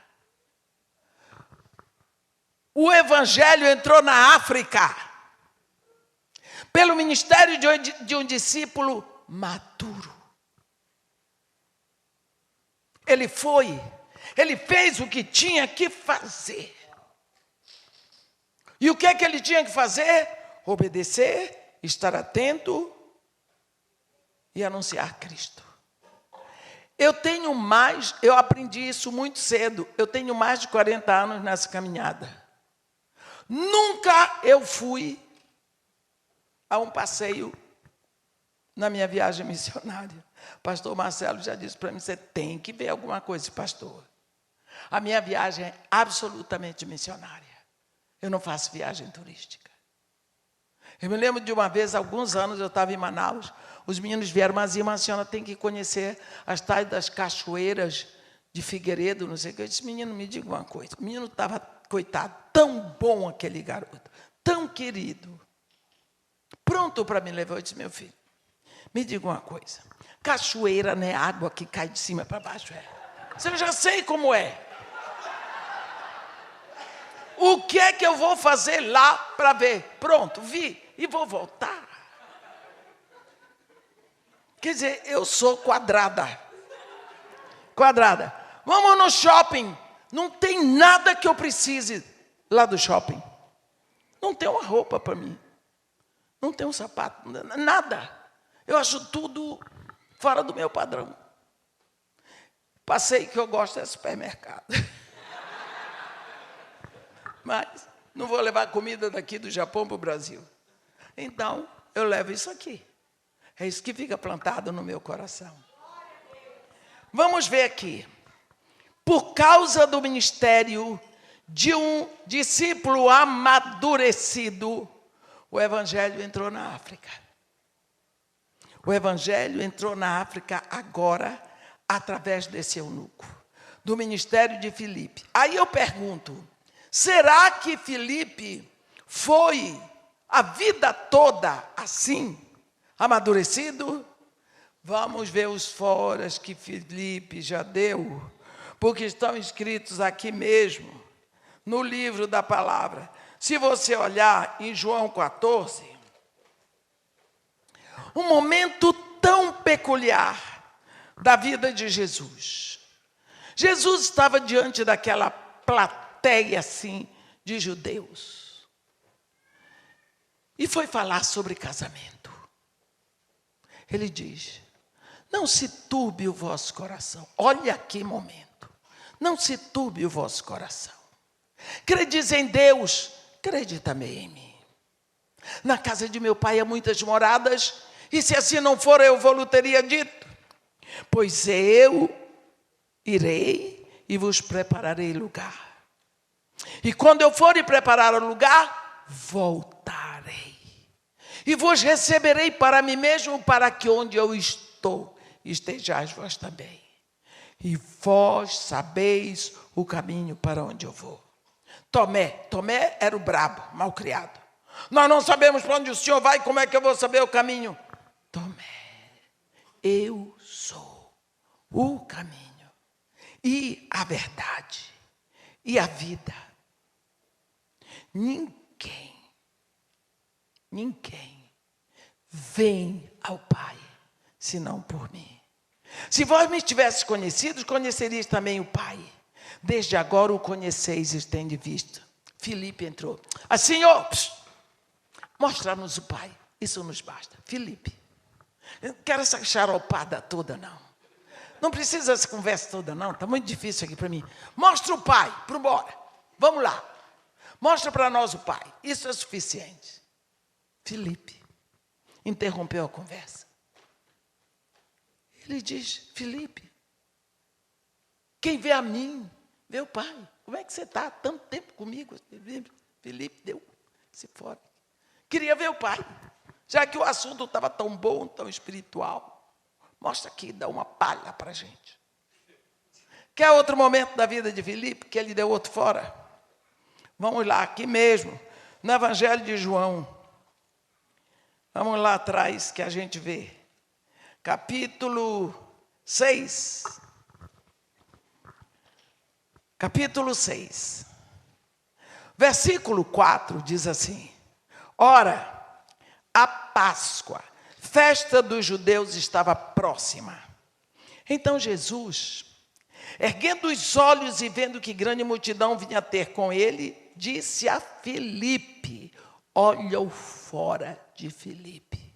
O evangelho entrou na África pelo ministério de um discípulo maduro. Ele foi, ele fez o que tinha que fazer. E o que é que ele tinha que fazer? Obedecer, estar atento e anunciar Cristo. Eu aprendi isso muito cedo. Eu tenho mais de 40 anos nessa caminhada. Nunca eu fui a um passeio na minha viagem missionária. Pastor Marcelo já disse para mim, você tem que ver alguma coisa, pastor. A minha viagem é absolutamente missionária. Eu não faço viagem turística. Eu me lembro de uma vez, há alguns anos, eu estava em Manaus, os meninos vieram, mas irmã, a senhora tem que conhecer as tais das cachoeiras de Figueiredo, não sei o que. Eu disse, menino, me diga uma coisa. O menino estava, coitado, tão bom aquele garoto, tão querido, pronto para me levar. Eu disse, meu filho, me diga uma coisa. Cachoeira não é água que cai de cima para baixo, é? Eu já sei como é. O que é que eu vou fazer lá para ver? Pronto, vi e vou voltar. Quer dizer, eu sou quadrada. Quadrada. Vamos no shopping. Não tem nada que eu precise lá do shopping. Não tem uma roupa para mim. Não tem um sapato, nada. Eu acho tudo fora do meu padrão. Passeio que eu gosto é supermercado. Mas não vou levar comida daqui do Japão para o Brasil. Então, eu levo isso aqui. É isso que fica plantado no meu coração. Vamos ver aqui. Por causa do ministério de um discípulo amadurecido, o evangelho entrou na África. O evangelho entrou na África agora, através desse eunuco, do ministério de Filipe. Aí eu pergunto, será que Filipe foi a vida toda assim, amadurecido? Vamos ver os foras que Filipe já deu, porque estão escritos aqui mesmo, no livro da palavra. Se você olhar em João 14, um momento tão peculiar da vida de Jesus. Jesus estava diante daquela plateia assim de judeus e foi falar sobre casamento. Ele diz: não se turbe o vosso coração. Olha que momento. Não se turbe o vosso coração. Credes em Deus, crede também em mim. Na casa de meu pai há muitas moradas, e se assim não for, eu vou-lhe teria dito. Pois eu irei e vos prepararei lugar. E quando eu for e preparar o lugar, voltarei. E vos receberei para mim mesmo, para que onde eu estou, estejais vós também. E vós sabeis o caminho para onde eu vou. Tomé era o brabo, malcriado. Nós não sabemos para onde o Senhor vai, como é que eu vou saber o caminho? Tomé, eu sou o caminho, e a verdade, e a vida. Ninguém vem ao Pai, senão por mim. Se vós me tivesses conhecido, conheceríeis também o Pai. Desde agora o conheceis e tendes visto. Filipe entrou. Senhor, mostra-nos o Pai. Isso nos basta. Filipe, eu não quero essa xaropada toda, não. Não precisa essa conversa toda, não. Está muito difícil aqui para mim. Mostra o Pai, embora. Vamos lá. Mostra para nós o Pai. Isso é suficiente. Filipe interrompeu a conversa. Ele diz: Filipe, quem vê a mim, vê o Pai. Como é que você está há tanto tempo comigo? Filipe deu-se fora. Queria ver o Pai. Já que o assunto estava tão bom, tão espiritual. Mostra aqui, dá uma palha para a gente. Quer outro momento da vida de Filipe, que ele deu outro fora? Vamos lá, aqui mesmo, no Evangelho de João. Vamos lá atrás que a gente vê. Capítulo 6. Capítulo 6. Versículo 4 diz assim: ora, a Páscoa, festa dos judeus, estava próxima. Então Jesus, erguendo os olhos e vendo que grande multidão vinha ter com ele, disse a Filipe, olha o fora de Filipe.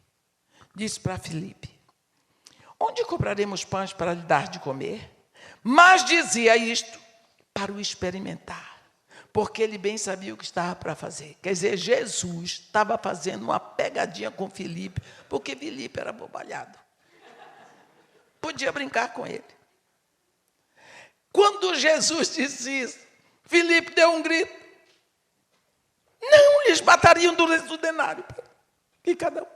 Disse para Filipe: onde compraremos pães para lhe dar de comer? Mas dizia isto para o experimentar, porque ele bem sabia o que estava para fazer. Quer dizer, Jesus estava fazendo uma pegadinha com Filipe, porque Filipe era bobalhado. Podia brincar com ele. Quando Jesus disse isso, Filipe deu um grito. Não lhes batariam do denário, que cada um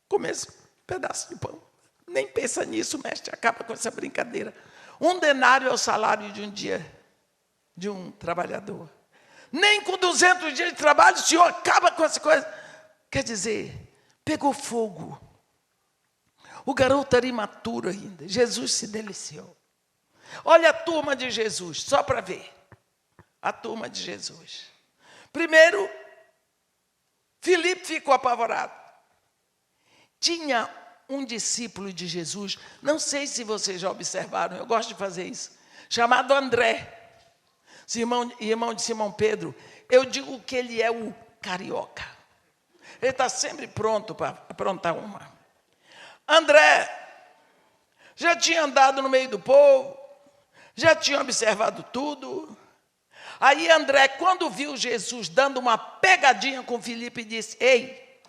comesse um pedaço de pão. Nem pensa nisso, mestre, acaba com essa brincadeira. 1 denário é o salário de um dia de um trabalhador. Nem com 200 dias de trabalho o Senhor acaba com essa coisa. Quer dizer, pegou fogo. O garoto era imaturo ainda. Jesus se deliciou. Olha a turma de Jesus, só para ver. A turma de Jesus. Primeiro, Filipe ficou apavorado. Tinha um discípulo de Jesus, não sei se vocês já observaram, eu gosto de fazer isso, chamado André, irmão de Simão Pedro. Eu digo que ele é o carioca. Ele está sempre pronto para aprontar uma. André já tinha andado no meio do povo, já tinha observado tudo. Aí André, quando viu Jesus dando uma pegadinha com Filipe, disse: ei,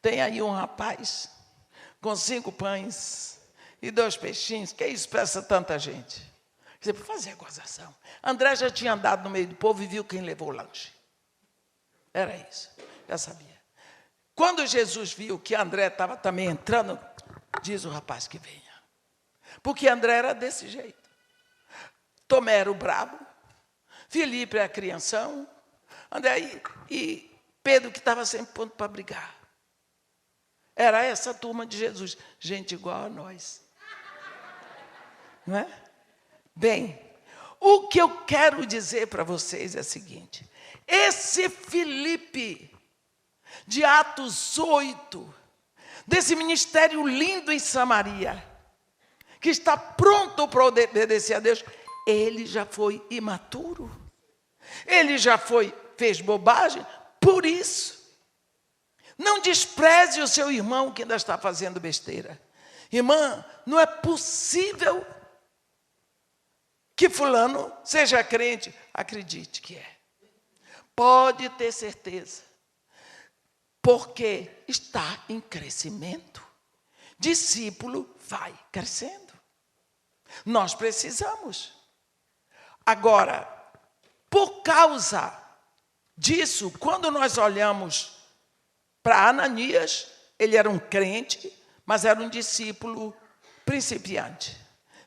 tem aí um rapaz com 5 pães e 2 peixinhos, que isso para essa tanta gente? Quer dizer, para fazer a gozação. André já tinha andado no meio do povo e viu quem levou o lanche. Era isso, já sabia. Quando Jesus viu que André estava também entrando, diz o rapaz que venha. Porque André era desse jeito. Tomé era o brabo, Filipe era a crianção, André e Pedro que estava sempre pronto para brigar. Era essa turma de Jesus, gente igual a nós. Não é? Bem, o que eu quero dizer para vocês é o seguinte: esse Filipe, de Atos 8, desse ministério lindo em Samaria, que está pronto para obedecer a Deus, ele já foi imaturo. Ele já fez bobagem, por isso. Não despreze o seu irmão que ainda está fazendo besteira. Irmã, não é possível que fulano seja crente. Acredite que é. Pode ter certeza. Porque está em crescimento. Discípulo vai crescendo. Nós precisamos. Agora, por causa disso, quando nós olhamos para Ananias, ele era um crente, mas era um discípulo principiante.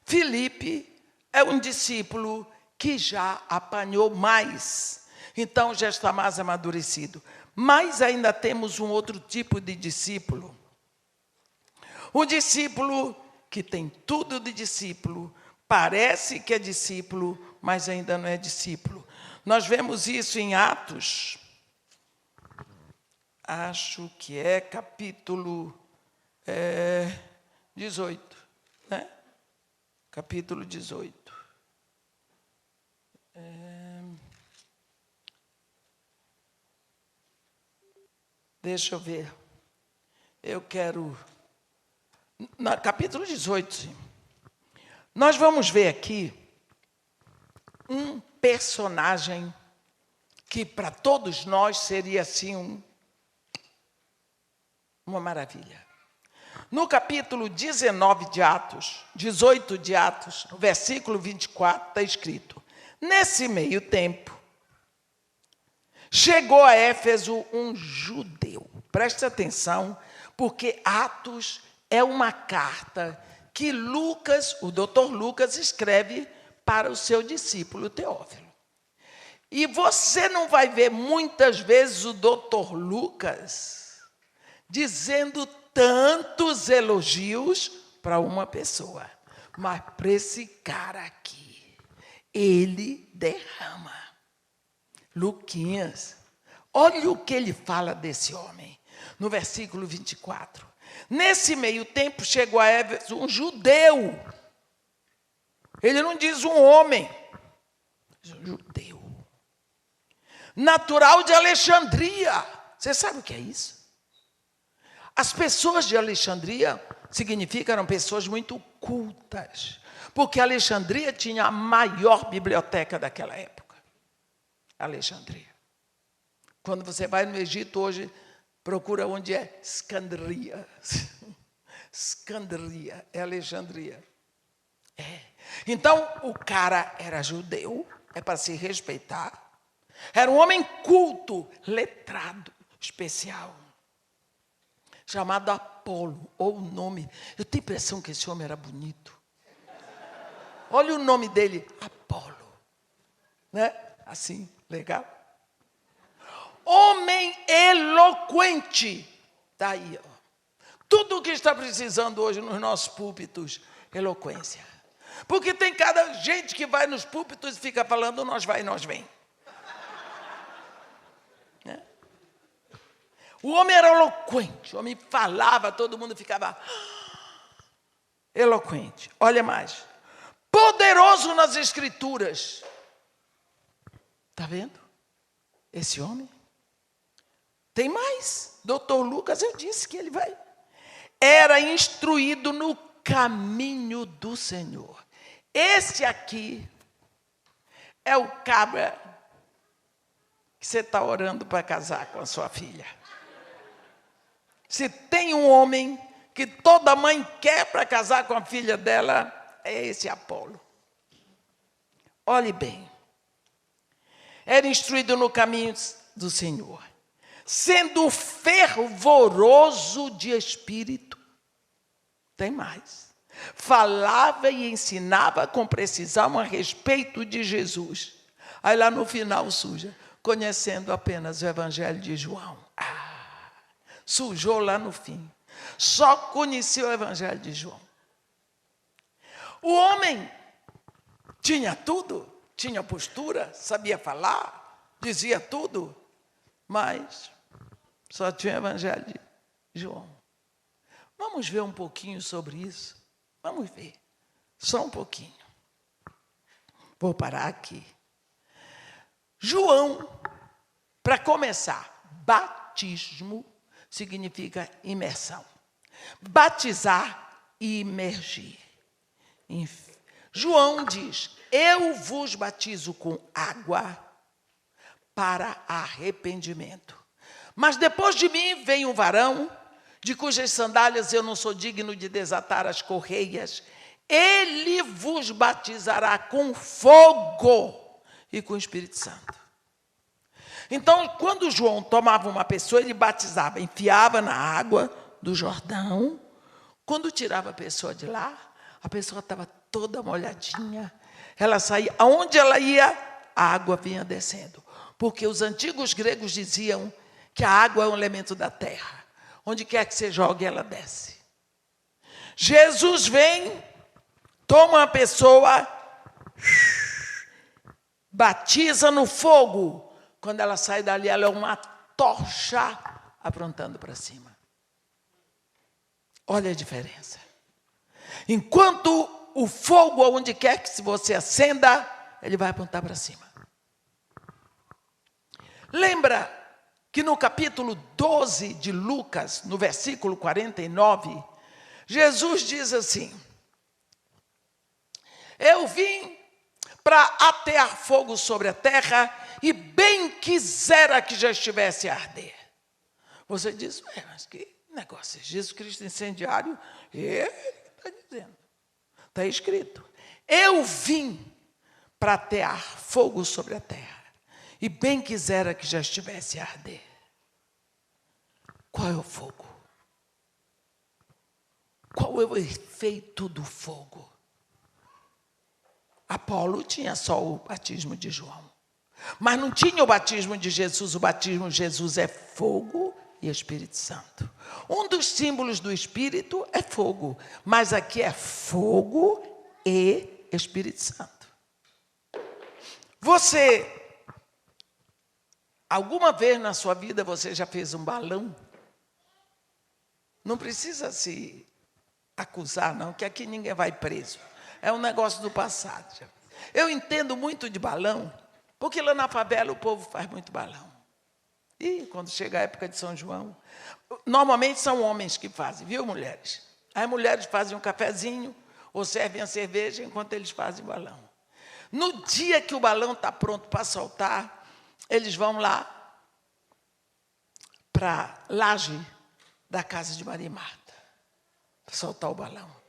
Filipe é um discípulo que já apanhou mais, então já está mais amadurecido. Mas ainda temos um outro tipo de discípulo. O discípulo que tem tudo de discípulo, parece que é discípulo, mas ainda não é discípulo. Nós vemos isso em Atos, acho que é capítulo 18, né? Capítulo 18. Deixa eu ver. Eu quero... No capítulo 18, sim. Nós vamos ver aqui um personagem que para todos nós seria assim uma maravilha. No capítulo 19 de Atos, 18 de Atos, no versículo 24, está escrito: nesse meio tempo, chegou a Éfeso um judeu. Preste atenção, porque Atos é uma carta que Lucas, o doutor Lucas, escreve para o seu discípulo Teófilo. E você não vai ver muitas vezes o doutor Lucas dizendo tantos elogios para uma pessoa. Mas para esse cara aqui, ele derrama. Luquinhas, olha o que ele fala desse homem. No versículo 24. Nesse meio tempo chegou a Éfeso um judeu. Ele não diz um homem, diz um judeu. Natural de Alexandria. Você sabe o que é isso? As pessoas de Alexandria eram pessoas muito cultas, porque Alexandria tinha a maior biblioteca daquela época. Alexandria. Quando você vai no Egito hoje, procura onde é Escandria. Escandria é Alexandria. É. Então, o cara era judeu, é para se respeitar. Era um homem culto, letrado, especial, chamado Apolo, ou o nome. Eu tenho a impressão que esse homem era bonito. Olha o nome dele, Apolo. Né? Assim, legal. Homem eloquente. Está aí, ó. Tudo o que está precisando hoje nos nossos púlpitos, eloquência. Porque tem cada gente que vai nos púlpitos e fica falando, nós vai, nós vem. O homem era eloquente, o homem falava, todo mundo ficava eloquente. Olha mais. Poderoso nas Escrituras. Está vendo? Esse homem. Tem mais. Doutor Lucas, eu disse que ele vai. Era instruído no caminho do Senhor. Esse aqui é o cabra que você está orando para casar com a sua filha. Se tem um homem que toda mãe quer para casar com a filha dela, é esse Apolo. Olhe bem. Era instruído no caminho do Senhor, sendo fervoroso de espírito. Tem mais. Falava e ensinava com precisão a respeito de Jesus. Aí lá no final suja, conhecendo apenas o Evangelho de João. Sujou lá no fim. Só conhecia o Evangelho de João. O homem tinha tudo, tinha postura, sabia falar, dizia tudo, mas só tinha o Evangelho de João. Vamos ver um pouquinho sobre isso? Vamos ver, só um pouquinho. Vou parar aqui. João, para começar, batismo significa imersão. Batizar e imergir. João diz: eu vos batizo com água para arrependimento. Mas depois de mim vem um varão, de cujas sandálias eu não sou digno de desatar as correias. Ele vos batizará com fogo e com o Espírito Santo. Então, quando João tomava uma pessoa, ele batizava, enfiava na água do Jordão. Quando tirava a pessoa de lá, a pessoa estava toda molhadinha. Ela saía, aonde ela ia, a água vinha descendo. Porque os antigos gregos diziam que a água é um elemento da terra. Onde quer que você jogue, ela desce. Jesus vem, toma a pessoa, batiza no fogo. Quando ela sai dali, ela é uma tocha apontando para cima. Olha a diferença. Enquanto o fogo, aonde quer que você acenda, ele vai apontar para cima. Lembra que no capítulo 12 de Lucas, no versículo 49, Jesus diz assim: eu vim para atear fogo sobre a terra, e bem quisera que já estivesse a arder. Você diz, mas que negócio é Jesus Cristo incendiário? Ele está dizendo. Está escrito. Eu vim para atear fogo sobre a terra, e bem quisera que já estivesse a arder. Qual é o fogo? Qual é o efeito do fogo? Apolo tinha só o batismo de João. Mas não tinha o batismo de Jesus. O batismo de Jesus é fogo e Espírito Santo. Um dos símbolos do Espírito é fogo. Mas aqui é fogo e Espírito Santo. Você, alguma vez na sua vida, você já fez um balão? Não precisa se acusar, não, que aqui ninguém vai preso. É um negócio do passado. Eu entendo muito de balão, porque lá na favela o povo faz muito balão. E quando chega a época de São João, normalmente são homens que fazem, viu, mulheres? As mulheres fazem um cafezinho ou servem a cerveja enquanto eles fazem balão. No dia que o balão está pronto para soltar, eles vão lá para a laje da casa de Maria e Marta, para soltar o balão.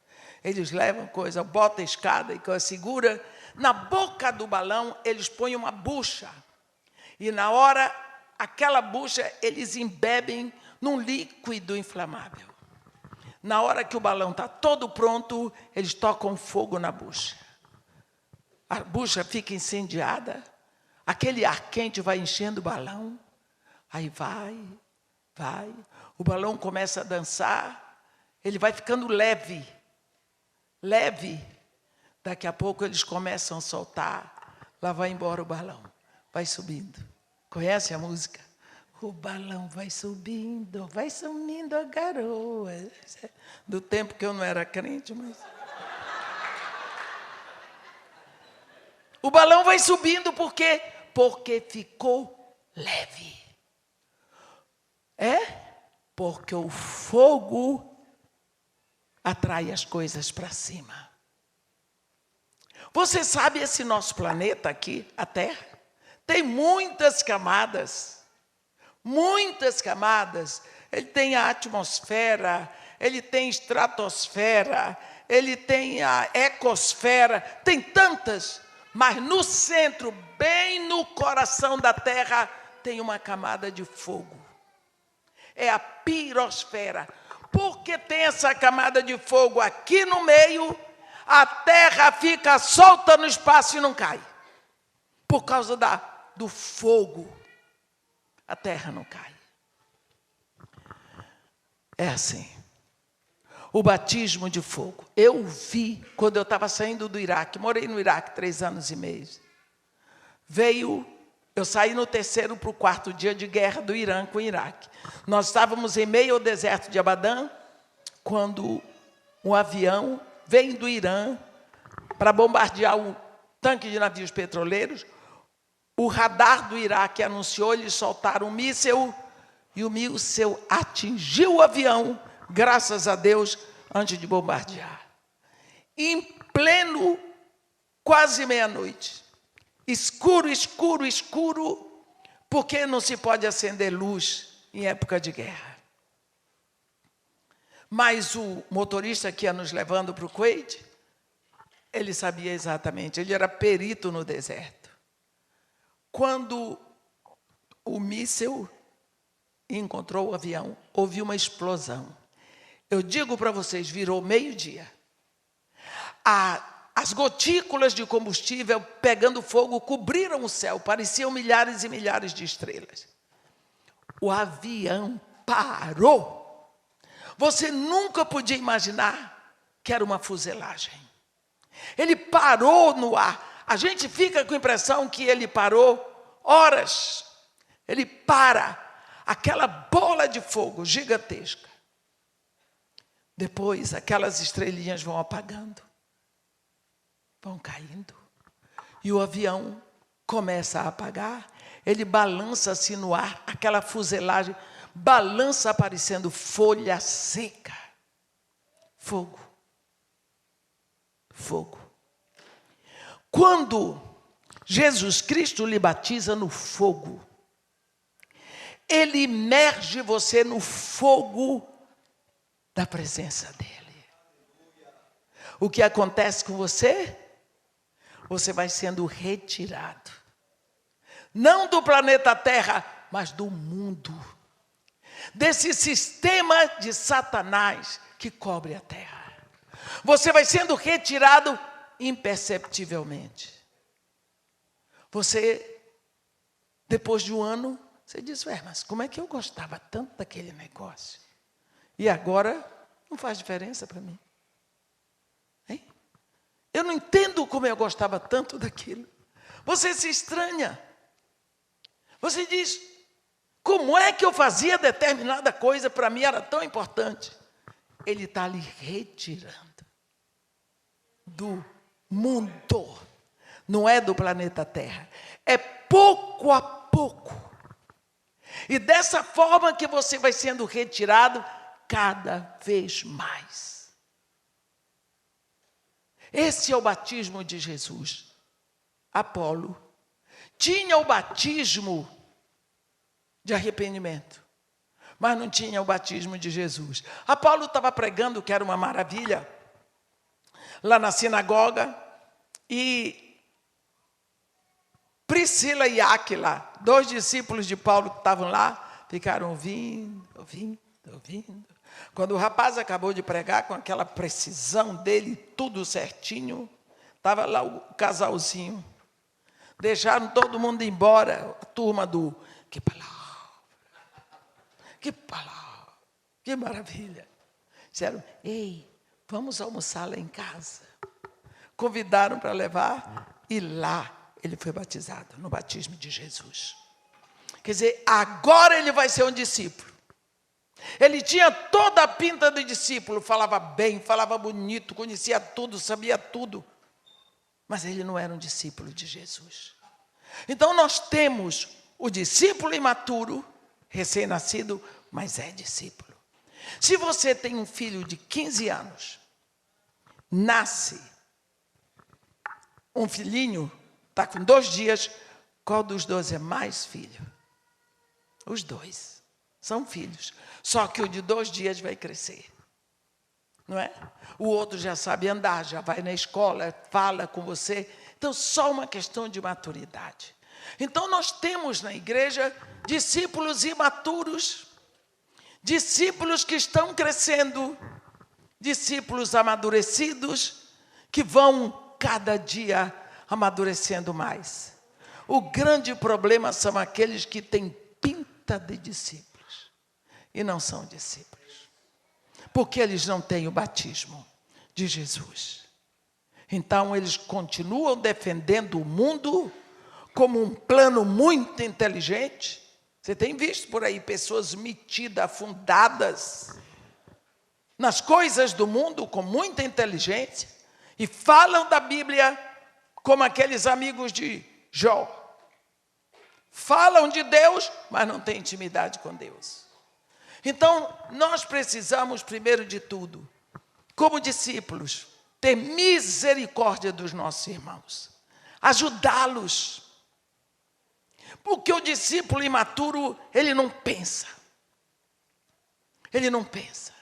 Eles levam coisa, botam a escada e coisa, segura. Na boca do balão, eles põem uma bucha. E na hora, aquela bucha, eles embebem num líquido inflamável. Na hora que o balão está todo pronto, eles tocam fogo na bucha. A bucha fica incendiada, aquele ar quente vai enchendo o balão, aí vai, o balão começa a dançar, ele vai ficando leve, daqui a pouco eles começam a soltar, lá vai embora o balão, vai subindo. Conhece a música? O balão vai subindo a garoa. Do tempo que eu não era crente, mas... O balão vai subindo por quê? Porque ficou leve. Porque o fogo atrai as coisas para cima. Você sabe, esse nosso planeta aqui, a Terra, tem muitas camadas. Muitas camadas. Ele tem a atmosfera, ele tem estratosfera, ele tem a ecosfera, tem tantas. Mas no centro, bem no coração da Terra, tem uma camada de fogo. É a pirosfera. Porque tem essa camada de fogo aqui no meio, a Terra fica solta no espaço e não cai. Por causa do fogo, a Terra não cai. É assim. O batismo de fogo. Eu vi quando eu estava saindo do Iraque. Morei no Iraque 3 anos e meio. Eu saí no 3º para o 4º dia de guerra do Irã com o Iraque. Nós estávamos em meio ao deserto de Abadan, quando um avião vem do Irã para bombardear o tanque de navios petroleiros. O radar do Iraque anunciou, eles soltaram um míssil, e o míssil atingiu o avião, graças a Deus, antes de bombardear. Em pleno, quase meia-noite. Escuro, escuro, escuro, porque não se pode acender luz em época de guerra. Mas o motorista que ia nos levando para o Kuwait, ele sabia exatamente, ele era perito no deserto. Quando o míssil encontrou o avião, houve uma explosão. Eu digo para vocês, virou meio-dia. As gotículas de combustível pegando fogo cobriram o céu, pareciam milhares e milhares de estrelas. O avião parou. Você nunca podia imaginar que era uma fuselagem. Ele parou no ar. A gente fica com a impressão que ele parou horas. Ele para, aquela bola de fogo gigantesca. Depois, aquelas estrelinhas vão apagando, vão caindo. E o avião começa a apagar. Ele balança-se no ar, aquela fuselagem balança aparecendo folha seca. Fogo. Fogo. Quando Jesus Cristo lhe batiza no fogo, ele imerge você no fogo da presença dele. O que acontece com você? Você vai sendo retirado. Não do planeta Terra, mas do mundo. Desse sistema de Satanás que cobre a Terra. Você vai sendo retirado imperceptivelmente. Você, depois de um ano, você diz, mas como é que eu gostava tanto daquele negócio? E agora não faz diferença para mim. Hein? Eu não entendo como eu gostava tanto daquilo. Você se estranha. Você diz, como é que eu fazia determinada coisa, para mim era tão importante? Ele está lhe retirando do mundo. Não é do planeta Terra. É pouco a pouco. E dessa forma que você vai sendo retirado cada vez mais. Esse é o batismo de Jesus. Apolo tinha o batismo de arrependimento, mas não tinha o batismo de Jesus. Apolo estava pregando, que era uma maravilha, lá na sinagoga, e Priscila e Áquila, 2 discípulos de Paulo que estavam lá, ficaram ouvindo. Quando o rapaz acabou de pregar, com aquela precisão dele, tudo certinho, estava lá o casalzinho. Deixaram todo mundo embora, a turma do... Que palavra, que maravilha. Disseram, ei, vamos almoçar lá em casa. Convidaram para levar, e lá ele foi batizado, no batismo de Jesus. Quer dizer, agora ele vai ser um discípulo. Ele tinha toda a pinta de discípulo, falava bem, falava bonito, conhecia tudo, sabia tudo. Mas ele não era um discípulo de Jesus. Então nós temos o discípulo imaturo, recém-nascido, mas é discípulo. Se você tem um filho de 15 anos, nasce um filhinho, está com 2 dias, qual dos 2 é mais filho? Os 2 são filhos. Só que o de 2 dias vai crescer. Não é? O outro já sabe andar, já vai na escola, fala com você. Então, só uma questão de maturidade. Então, nós temos na igreja discípulos imaturos, discípulos que estão crescendo, discípulos amadurecidos, que vão cada dia amadurecendo mais. O grande problema são aqueles que têm pinta de discípulos e não são discípulos, porque eles não têm o batismo de Jesus. Então, eles continuam defendendo o mundo como um plano muito inteligente. Você tem visto por aí pessoas metidas, afundadas nas coisas do mundo com muita inteligência e falam da Bíblia como aqueles amigos de Jó. Falam de Deus, mas não têm intimidade com Deus. Então, nós precisamos, primeiro de tudo, como discípulos, ter misericórdia dos nossos irmãos, ajudá-los. Porque o discípulo imaturo, ele não pensa. Ele não pensa.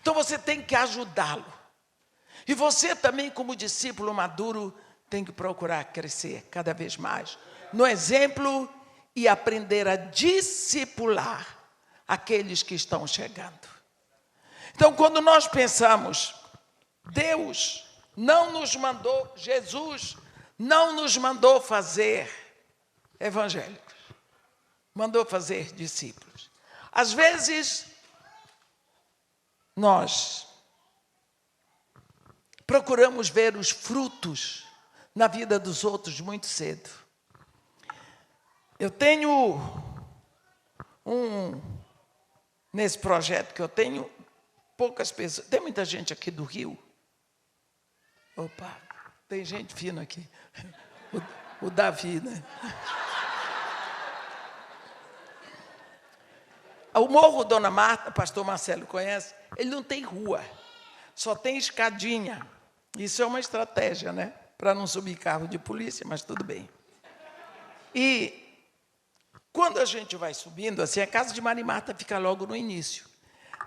Então, você tem que ajudá-lo. E você também, como discípulo maduro, tem que procurar crescer cada vez mais no exemplo e aprender a discipular aqueles que estão chegando. Então, quando nós pensamos, Deus não nos mandou, Jesus não nos mandou fazer evangélicos, mandou fazer discípulos. Às vezes, nós procuramos ver os frutos na vida dos outros muito cedo. Eu tenho nesse projeto que eu tenho, poucas pessoas. Tem muita gente aqui do Rio? Opa, tem gente fina aqui. O Davi, né? O Morro Dona Marta, o pastor Marcelo conhece, ele não tem rua, só tem escadinha. Isso é uma estratégia, né? Para não subir carro de polícia, mas tudo bem. E quando a gente vai subindo, assim, a casa de Maria Marta fica logo no início.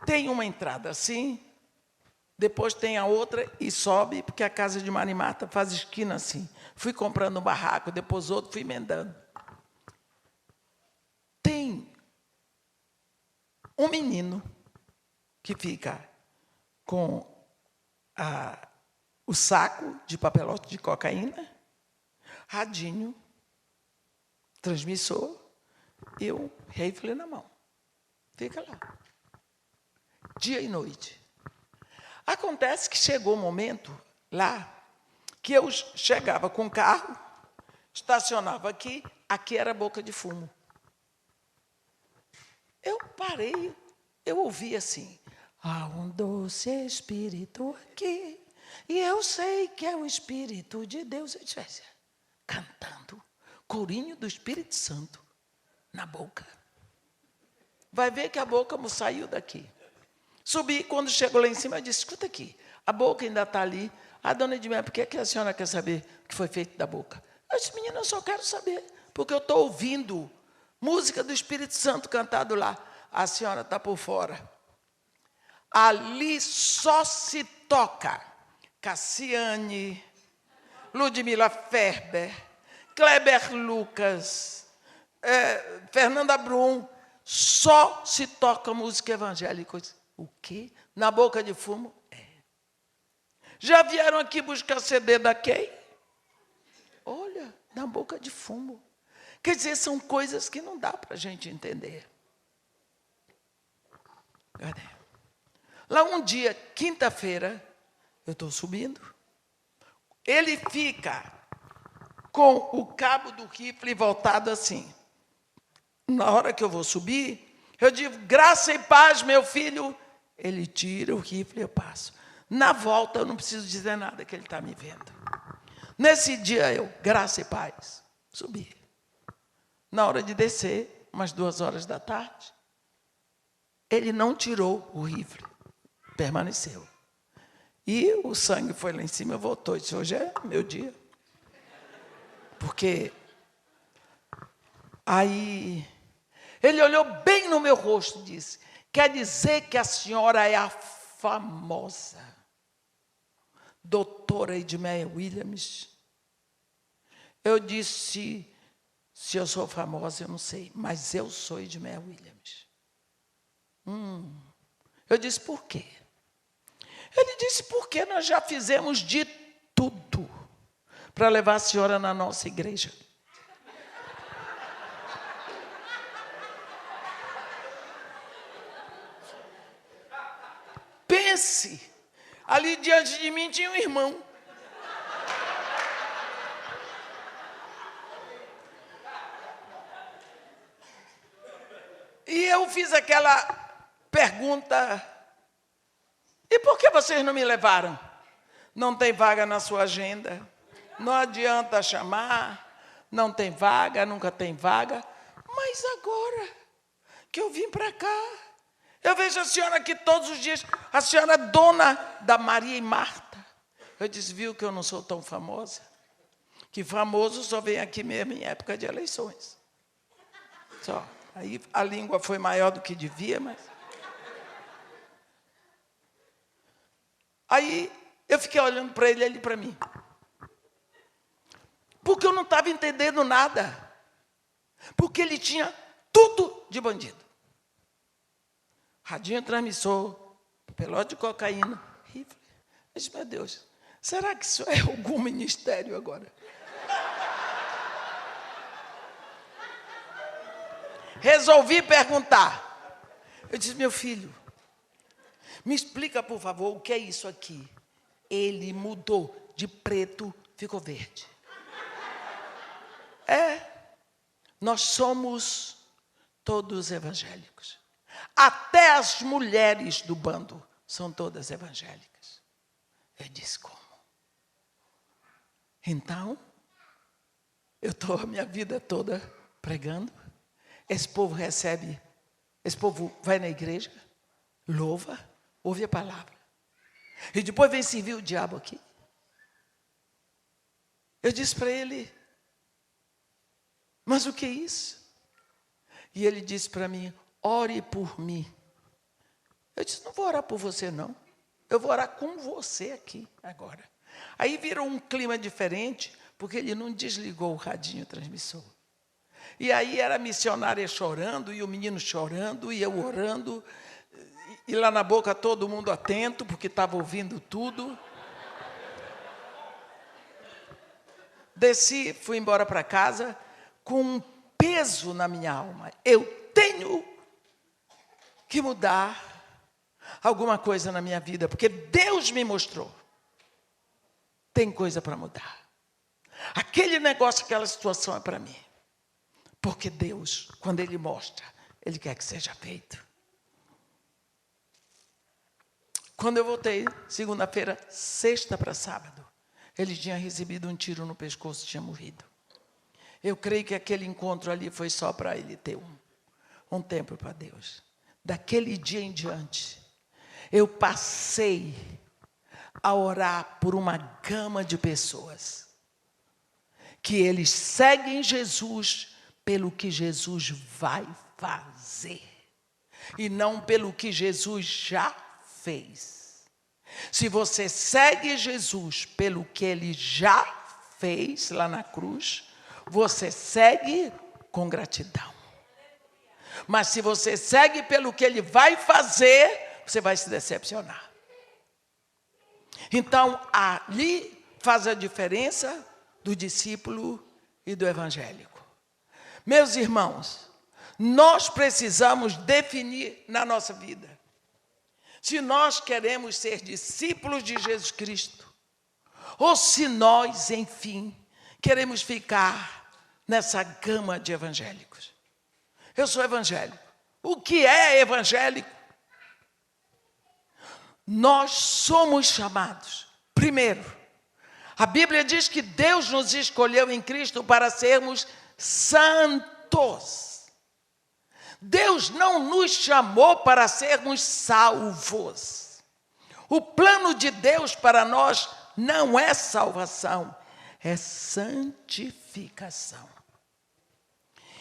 Tem uma entrada assim, depois tem a outra e sobe, porque a casa de Maria Marta faz esquina assim. Fui comprando um barraco, depois outro, fui emendando. Tem um menino que fica com o saco de papelote de cocaína, radinho, transmissor, e um rifle na mão. Fica lá. Dia e noite. Acontece que chegou um momento lá que eu chegava com o carro, estacionava aqui, aqui era boca de fumo. Eu parei, eu ouvi assim, há um doce espírito aqui, e eu sei que é o Espírito de Deus. Eu disse, cantando, corinho do Espírito Santo na boca. Vai ver que a boca não saiu daqui. Subi, quando chegou lá em cima, eu disse, escuta aqui, a boca ainda está ali. A dona Edmé, por que a senhora quer saber o que foi feito da boca? Eu disse, menina, eu só quero saber, porque eu estou ouvindo música do Espírito Santo cantado lá. A senhora está por fora. Ali só se toca Cassiane, Ludmila Ferber, Kleber Lucas, Fernanda Brum, só se toca música evangélica. O quê? Na boca de fumo? Já vieram aqui buscar CD da quem? Olha, na boca de fumo. Quer dizer, são coisas que não dá para a gente entender. Cadê? Lá um dia, quinta-feira, eu estou subindo, ele fica com o cabo do rifle voltado assim. Na hora que eu vou subir, eu digo, graça e paz, meu filho. Ele tira o rifle e eu passo. Na volta, eu não preciso dizer nada, que ele está me vendo. Nesse dia, eu, graça e paz, subi. Na hora de descer, umas 2 horas da tarde, ele não tirou o rifle, permaneceu. E o sangue foi lá em cima e voltou. Eu disse, hoje é meu dia. Porque aí ele olhou bem no meu rosto e disse, quer dizer que a senhora é a famosa doutora Edmeia Williams? Eu disse, se eu sou famosa, eu não sei, mas eu sou Edmeia Williams. Eu disse, por quê? Ele disse, porque nós já fizemos de tudo para levar a senhora na nossa igreja. Pense, ali diante de mim tinha um irmão. E eu fiz aquela pergunta, e por que vocês não me levaram? Não tem vaga na sua agenda, não adianta chamar, não tem vaga, nunca tem vaga. Mas agora que eu vim para cá, eu vejo a senhora aqui todos os dias, a senhora é dona da Maria e Marta. Eu disse, viu que eu não sou tão famosa? Que famoso só vem aqui mesmo em época de eleições. Só. Aí a língua foi maior do que devia, mas... Aí eu fiquei olhando para ele para mim. Porque eu não estava entendendo nada. Porque ele tinha tudo de bandido. Radinho transmissor, pelote de cocaína, rifle. Eu disse, meu Deus, será que isso é algum ministério agora? Resolvi perguntar. Eu disse, meu filho, me explica, por favor, o que é isso aqui? Ele mudou de preto, ficou verde. Nós somos todos evangélicos. Até as mulheres do bando são todas evangélicas. Eu disse, como? Então, eu estou a minha vida toda pregando. Esse povo recebe, esse povo vai na igreja, louva, ouve a palavra. E depois vem servir o diabo aqui. Eu disse para ele, mas o que é isso? E ele disse para mim, ore por mim. Eu disse, não vou orar por você não. Eu vou orar com você aqui agora. Aí virou um clima diferente, porque ele não desligou o radinho transmissor. E aí era a missionária chorando, e o menino chorando, e eu orando, e lá na boca todo mundo atento, porque estava ouvindo tudo. Desci, fui embora para casa, com um peso na minha alma. Eu tenho que mudar alguma coisa na minha vida, porque Deus me mostrou. Tem coisa para mudar. Aquele negócio, aquela situação é para mim. Porque Deus, quando Ele mostra, Ele quer que seja feito. Quando eu voltei, segunda-feira, sexta para sábado, ele tinha recebido um tiro no pescoço e tinha morrido. Eu creio que aquele encontro ali foi só para ele ter um tempo para Deus. Daquele dia em diante, eu passei a orar por uma gama de pessoas que eles seguem Jesus pelo que Jesus vai fazer e não pelo que Jesus já fez. Se você segue Jesus pelo que Ele já fez lá na cruz, você segue com gratidão. Mas se você segue pelo que Ele vai fazer, você vai se decepcionar. Então, ali faz a diferença do discípulo e do evangélico. Meus irmãos, nós precisamos definir na nossa vida se nós queremos ser discípulos de Jesus Cristo ou se nós, enfim, queremos ficar nessa gama de evangélicos. Eu sou evangélico. O que é evangélico? Nós somos chamados. Primeiro, a Bíblia diz que Deus nos escolheu em Cristo para sermos santos. Deus não nos chamou para sermos salvos. O plano de Deus para nós não é salvação, é santificação.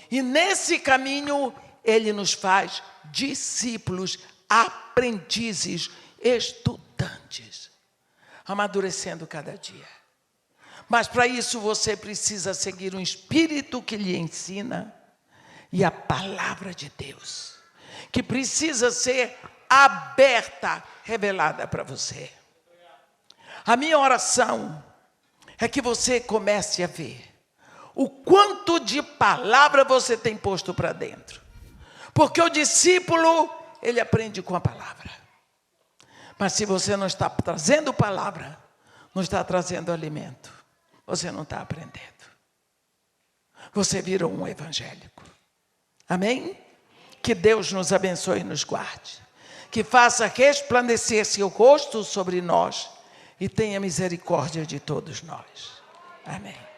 E nesse caminho, Ele nos faz discípulos, aprendizes, estudantes, amadurecendo cada dia. Mas para isso você precisa seguir um Espírito que lhe ensina e a palavra de Deus, que precisa ser aberta, revelada para você. A minha oração é que você comece a ver o quanto de palavra você tem posto para dentro. Porque o discípulo, ele aprende com a palavra. Mas se você não está trazendo palavra, não está trazendo alimento, você não está aprendendo. Você virou um evangélico. Amém? Que Deus nos abençoe e nos guarde. Que faça resplandecer seu rosto sobre nós e tenha misericórdia de todos nós. Amém.